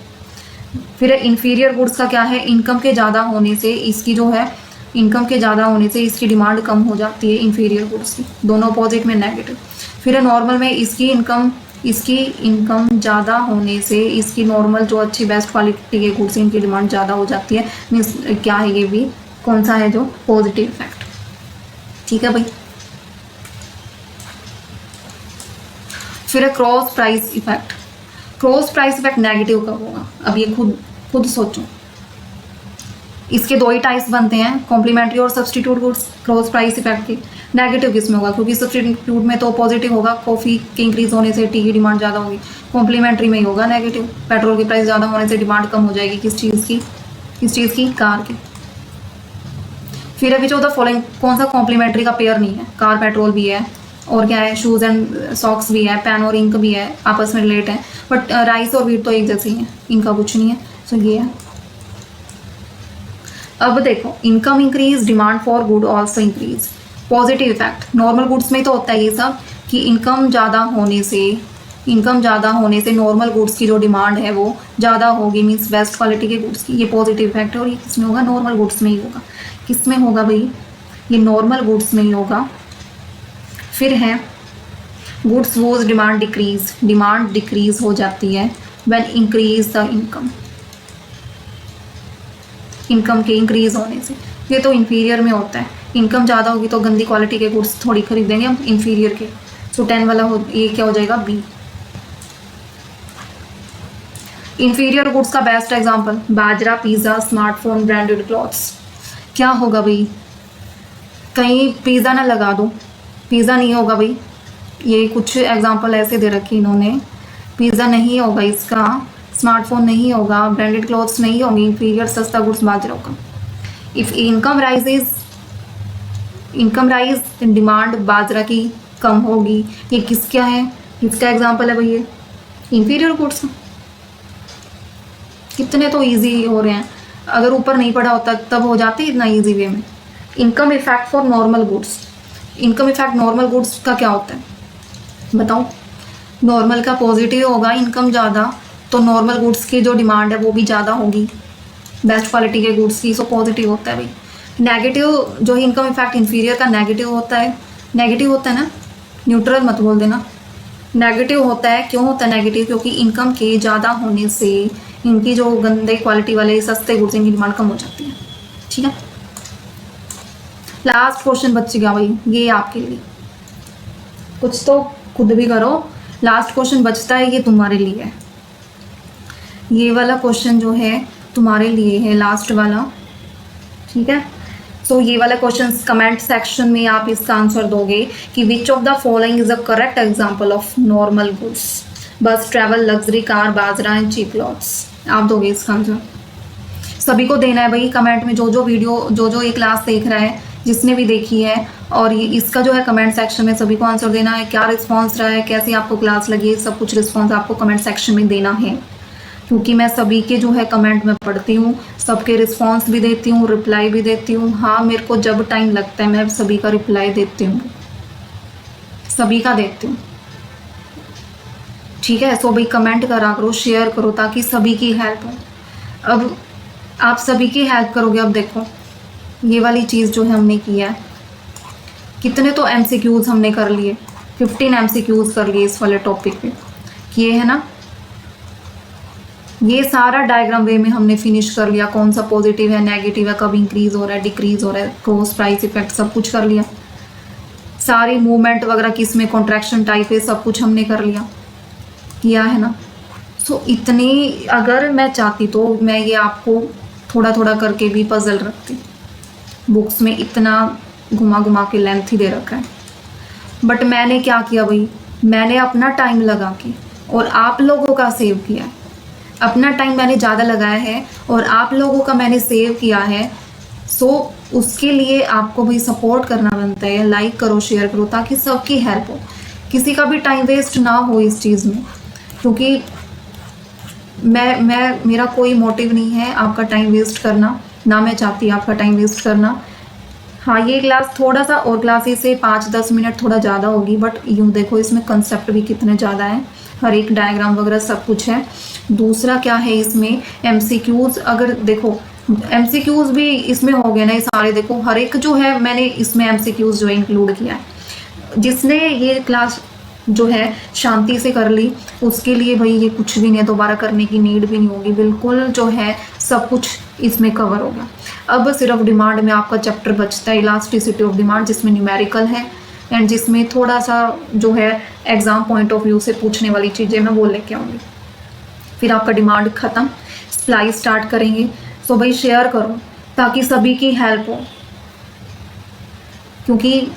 फिर इन्फीरियर गुड्स का क्या है, इनकम के ज़्यादा होने से इसकी जो है, इनकम के ज़्यादा होने से इसकी डिमांड कम हो जाती है इन्फीरियर गुड्स की, दोनों अपोजिट में नेगेटिव। फिर नॉर्मल में इसकी इनकम ज़्यादा होने से इसकी नॉर्मल जो अच्छी बेस्ट क्वालिटी के गुड्स इनकी डिमांड ज़्यादा हो जाती है। मीन्स क्या है, ये भी कौन सा है जो पॉजिटिव इफेक्ट। ठीक है भाई। फिर है cross price effect. Cross price effect negative कब होगा, अब ये खुद सोचो। इसके दो ही टाइप्स बनते हैं, कॉम्प्लीमेंट्री और substitute goods. Cross price effect के नेगेटिव किस में होगा, क्योंकि सब्सटीट्यूट में तो पॉजिटिव होगा, कॉफ़ी के इंक्रीज होने से टी की डिमांड ज़्यादा होगी। कॉम्प्लीमेंट्री में ही होगा नेगेटिव, पेट्रोल की प्राइस ज़्यादा होने से डिमांड कम हो जाएगी। किस चीज़ की, कार की। फिर अभी जो द फॉलोइंग कौन सा कॉम्प्लीमेंट्री का पेयर नहीं है, कार पेट्रोल भी है, और क्या है, शूज़ एंड सॉक्स भी है, पेन और इंक भी है, आपस में रिलेट है। बट राइस और वीट तो एक जैसे ही है, इनका कुछ नहीं है। सो ये है। अब देखो, income increase, demand for good also increase. Positive effect normal goods में तो होता है ये सब, कि इनकम ज़्यादा होने से नॉर्मल गुड्स की जो डिमांड है वो ज़्यादा होगी, मीन्स बेस्ट क्वालिटी के गुड्स की। ये पॉजिटिव इफेक्ट है, और ये किस में होगा, नॉर्मल गुड्स में ही होगा। किस में होगा भाई, ये नॉर्मल गुड्स में ही होगा। फिर है गुड्स वॉज डिमांड डिक्रीज हो जाती है व्हेन इंक्रीज द इनकम के इंक्रीज होने से। ये तो इंफीरियर में होता है, इनकम ज़्यादा होगी तो गंदी क्वालिटी के गुड्स थोड़ी खरीदेंगे हम इंफीरियर के। सो 10 वाला ये क्या हो जाएगा, बी। इंफीरियर गुड्स का बेस्ट एग्जांपल, बाजरा, पिज़्ज़ा, स्मार्टफोन, ब्रांडेड क्लॉथ्स। क्या होगा भाई, कहीं पिज़्ज़ा ना लगा दो, पिज़्ज़ा नहीं होगा भाई। ये कुछ एग्जांपल ऐसे दे रखे इन्होंने, पिज़्ज़ा नहीं होगा इसका, स्मार्टफोन नहीं होगा, ब्रांडेड क्लॉथ्स नहीं होंगे, इंफीरियर सस्ता गुड्स बाजरा होगा। इफ़ इनकम राइज डिमांड बाजरा की कम होगी। ये किसका एग्जांपल है भाई, ये इंफीरियर गुड्स। कितने तो इजी हो रहे हैं, अगर ऊपर नहीं पढ़ा होता तब हो जाती इतना इजी वे में। Income effect for normal goods. Income effect normal goods का क्या होता है बताओ। नॉर्मल का पॉजिटिव होगा, इनकम ज़्यादा, तो नॉर्मल गुड्स की जो डिमांड है वो भी ज़्यादा होगी बेस्ट क्वालिटी के गुड्स की। सो पॉजिटिव होता है भाई। नेगेटिव जो है इनकम इफेक्ट इंफीरियर का नेगेटिव होता है ना, न्यूट्रल मत बोल देना। नेगेटिव होता है, क्यों होता है नेगेटिव, क्योंकि इनकम के ज़्यादा होने से इनकी जो गंदे क्वालिटी वाले सस्ते गुड्स इनकी डिमांड कम हो जाती है। ठीक है, लास्ट क्वेश्चन बच गया भाई, ये आपके लिए। कुछ तो खुद भी करो, लास्ट क्वेश्चन बचता है, ये तुम्हारे लिए है। ये वाला क्वेश्चन जो है तुम्हारे लिए है, लास्ट वाला। ठीक है, सो ये वाला क्वेश्चन कमेंट सेक्शन में आप इसका आंसर दोगे कि which of the following is a correct example of normal goods, bus, travel, luxury car, bajra and cheap clothes. आप दोगे इसका आंसर, सभी को देना है भाई कमेंट में। जो ये क्लास देख रहा है, जिसने भी देखी है, और ये इसका जो है कमेंट सेक्शन में सभी को आंसर देना है। क्या रिस्पॉन्स रहा है, कैसी आपको क्लास लगी, सब कुछ रिस्पॉन्स आपको कमेंट सेक्शन में देना है, क्योंकि मैं सभी के जो है कमेंट में पढ़ती हूँ, सबके रिस्पॉन्स भी देती हूँ, रिप्लाई भी देती हूँ। हाँ, मेरे को जब टाइम लगता है मैं सभी का रिप्लाई देती हूँ, सभी का देती हूँ। ठीक है, सो भाई कमेंट करा करो, शेयर करो, ताकि सभी की हेल्प हो। अब आप सभी की हेल्प करोगे। अब देखो, ये वाली चीज़ जो है हमने किया है, कितने तो MCQs हमने कर लिए, 15 MCQs कर लिए इस वाले टॉपिक पे किए है ना। ये सारा डायग्राम वे में हमने फिनिश कर लिया, कौन सा पॉजिटिव है, नेगेटिव है, कब इंक्रीज हो रहा है, डिक्रीज हो रहा है, क्रॉस प्राइस इफेक्ट, सब कुछ कर लिया। सारी मूवमेंट वगैरह किस में कॉन्ट्रैक्शन टाइप है, सब कुछ हमने कर लिया, किया है ना। सो इतनी, अगर मैं चाहती तो मैं ये आपको थोड़ा थोड़ा करके भी पजल रखती। बुक्स में इतना घुमा घुमा के लेंथ ही दे रखा है, बट मैंने क्या किया भाई, मैंने अपना टाइम लगा के और आप लोगों का सेव किया है। अपना टाइम मैंने ज़्यादा लगाया है और आप लोगों का मैंने सेव किया है। सो उसके लिए आपको भी सपोर्ट करना बनता है, लाइक करो, शेयर करो, ताकि सबकी हेल्प हो, किसी का भी टाइम वेस्ट ना हो इस चीज़ में। क्योंकि मेरा कोई मोटिव नहीं है आपका टाइम वेस्ट करना, ना मैं चाहती आपका टाइम वेस्ट करना। हाँ, ये क्लास थोड़ा सा और क्लासेस से 5-10 मिनट थोड़ा ज़्यादा होगी, बट यूँ देखो इसमें कंसेप्ट भी कितने ज़्यादा हैं, हर एक डायग्राम वगैरह सब कुछ है। दूसरा क्या है इसमें, एमसीक्यूज़, अगर देखो एमसीक्यूज़ भी इसमें हो गए ना ये सारे, देखो हर एक जो है मैंने इसमें एमसीक्यूज़ जो इंक्लूड किया है। जिसने ये क्लास जो है शांति से कर ली उसके लिए भाई ये कुछ भी नहीं, दोबारा करने की नीड भी नहीं होगी, बिल्कुल जो है सब कुछ इसमें कवर होगा। अब सिर्फ डिमांड में आपका चैप्टर बचता है इलास्टिसिटी ऑफ डिमांड, जिसमें न्यूमेरिकल है एंड जिसमें थोड़ा सा जो है एग्जाम पॉइंट ऑफ व्यू से पूछने वाली चीज़ें मैं वो लेके आऊँगी। फिर आपका डिमांड ख़त्म, सप्लाई स्टार्ट करेंगे। सो भाई शेयर करो ताकि सभी की हेल्प हो, क्योंकि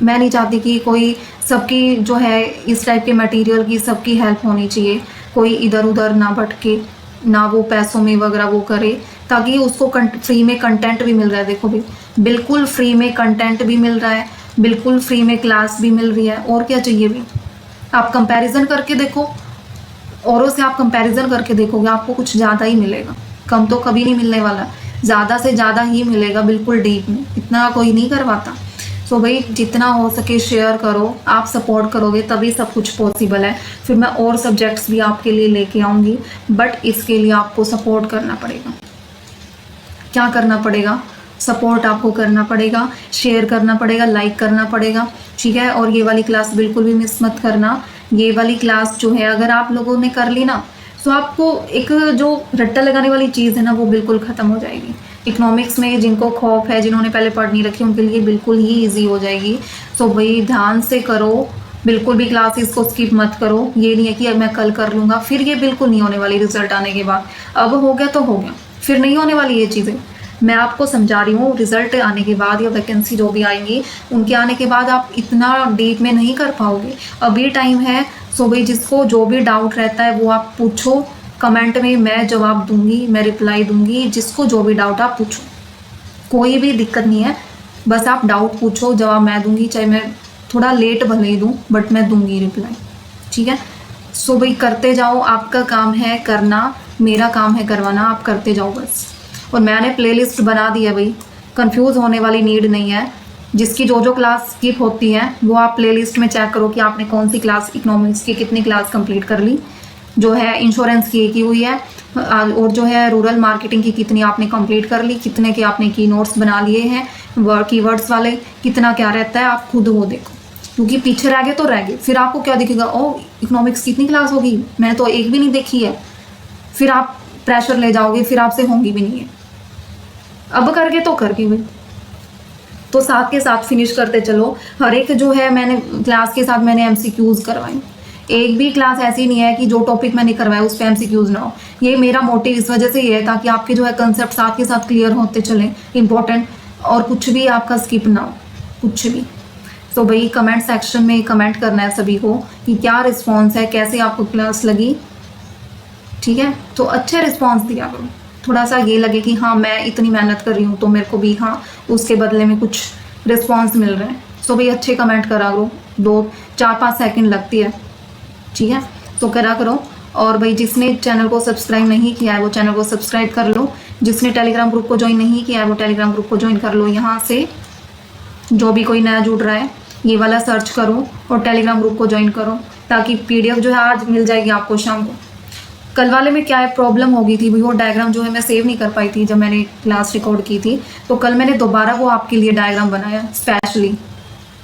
मैं नहीं चाहती कि कोई सबकी जो है इस टाइप के मटेरियल की सबकी हेल्प होनी चाहिए, कोई इधर उधर ना भटके, ना वो पैसों में वगैरह वो करे, ताकि उसको फ्री में कंटेंट भी मिल रहा है। देखो भाई बिल्कुल फ्री में कंटेंट भी मिल रहा है, बिल्कुल फ्री में क्लास भी मिल रही है, और क्या चाहिए भी। आप कंपैरिजन करके देखो, औरों से आप कंपैरिजन करके देखोगे आपको कुछ ज़्यादा ही मिलेगा, कम तो कभी नहीं मिलने वाला, ज़्यादा से ज़्यादा ही मिलेगा, बिल्कुल डीप में, इतना कोई नहीं करवाता। सो भाई जितना हो सके शेयर करो, आप सपोर्ट करोगे तभी सब कुछ पॉसिबल है। फिर मैं और सब्जेक्ट्स भी आपके लिए लेके आऊँगी, बट इसके लिए आपको सपोर्ट करना पड़ेगा। क्या करना पड़ेगा, सपोर्ट आपको करना पड़ेगा, शेयर करना पड़ेगा, लाइक करना पड़ेगा, ठीक है। और ये वाली क्लास बिल्कुल भी मिस मत करना। ये वाली क्लास जो है अगर आप लोगों ने कर ली ना, तो आपको एक जो रट्टा लगाने वाली चीज़ है ना वो बिल्कुल ख़त्म हो जाएगी। इकोनॉमिक्स में जिनको खौफ है, जिन्होंने पहले पढ़ नहीं रखी, उनके लिए बिल्कुल ही ईजी हो जाएगी। सो भाई ध्यान से करो, बिल्कुल भी क्लासेस को स्किप मत करो। ये नहीं है कि अब मैं कल कर लूँगा, फिर ये बिल्कुल नहीं होने वाली रिजल्ट आने के बाद। अब हो गया तो हो गया, फिर नहीं होने वाली ये चीज़ें। मैं आपको समझा रही हूँ, रिजल्ट आने के बाद या वैकेंसी जो भी आएंगी उनके आने के बाद आप इतना डीप में नहीं कर पाओगे, अभी टाइम है। सो भाई जिसको जो भी डाउट रहता है वो आप पूछो कमेंट में, मैं जवाब दूंगी, मैं रिप्लाई दूंगी। जिसको जो भी डाउट आप पूछो, कोई भी दिक्कत नहीं है, बस आप डाउट पूछो, जवाब मैं दूंगी, चाहे मैं थोड़ा लेट भले ही दूँ बट मैं दूंगी रिप्लाई, ठीक है। सो भाई करते जाओ, आपका काम है करना, मेरा काम है करवाना, आप करते जाओ बस। और मैंने प्लेलिस्ट बना दी है भाई, कंफ्यूज होने वाली नीड नहीं है। जिसकी जो जो क्लास स्किप होती है वो आप प्लेलिस्ट में चेक करो कि आपने कौन सी क्लास, इकोनॉमिक्स की कितनी क्लास कंप्लीट कर ली, जो है इंश्योरेंस की एक ही हुई है, और जो है रूरल मार्केटिंग की कितनी आपने कंप्लीट कर ली, कितने के आपने की नोट्स बना लिए हैं कीवर्ड्स वाले, कितना क्या रहता है आप खुद वो देखो, क्योंकि पीछे रह गए तो रह गए। फिर आपको क्या दिखेगा, ओ इकोनॉमिक्स कितनी क्लास होगी, मैंने तो एक भी नहीं देखी है, फिर आप प्रेशर ले जाओगे, फिर आपसे होंगी भी नहीं है। अब करके तो करके भाई, तो साथ के साथ फिनिश करते चलो। हर एक जो है मैंने क्लास के साथ मैंने एमसीक्यूज़ करवाई, एक भी क्लास ऐसी नहीं है कि जो टॉपिक मैंने करवाया उस पर एमसीक्यूज़ ना हो। ये मेरा मोटिव इस वजह से ये है ताकि आपके जो है कंसेप्ट साथ के साथ क्लियर होते चले, इंपॉर्टेंट, और कुछ भी आपका स्किप ना हो, कुछ भी। तो भाई कमेंट सेक्शन में कमेंट करना है सभी को कि क्या रिस्पॉन्स है, कैसे आपको क्लास लगी, ठीक है। तो अच्छे रिस्पॉन्स दिया करो, थोड़ा सा ये लगे कि हाँ मैं इतनी मेहनत कर रही हूँ तो मेरे को भी हाँ उसके बदले में कुछ रिस्पॉन्स मिल रहा है। तो भाई अच्छे कमेंट करा करो, 2-4-5 सेकंड लगती है, ठीक है, तो करा करो। और भाई जिसने चैनल को सब्सक्राइब नहीं किया है वो चैनल को सब्सक्राइब कर लो, जिसने टेलीग्राम ग्रुप को ज्वाइन नहीं किया है वो टेलीग्राम ग्रुप को ज्वाइन कर लो। यहाँ से जो भी कोई नया जुड़ रहा है ये वाला सर्च करो और टेलीग्राम ग्रुप को ज्वाइन करो, ताकि PDF जो है आज मिल जाएगी आपको शाम को। कल वाले में क्या है प्रॉब्लम हो गई थी, वो डायग्राम जो है मैं सेव नहीं कर पाई थी जब मैंने क्लास रिकॉर्ड की थी, तो कल मैंने दोबारा वो आपके लिए डायग्राम बनाया स्पेशली,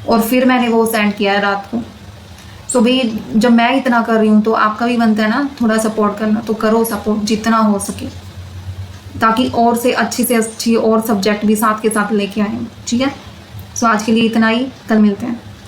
और फिर मैंने वो सेंड किया है रात को। सो भाई जब मैं इतना कर रही हूँ तो आपका भी बनता है ना थोड़ा सपोर्ट करना, तो करो सपोर्ट जितना हो सके, ताकि और से अच्छी और सब्जेक्ट भी साथ के साथ लेके आए, ठीक है। सो आज के लिए इतना ही, कल मिलते हैं।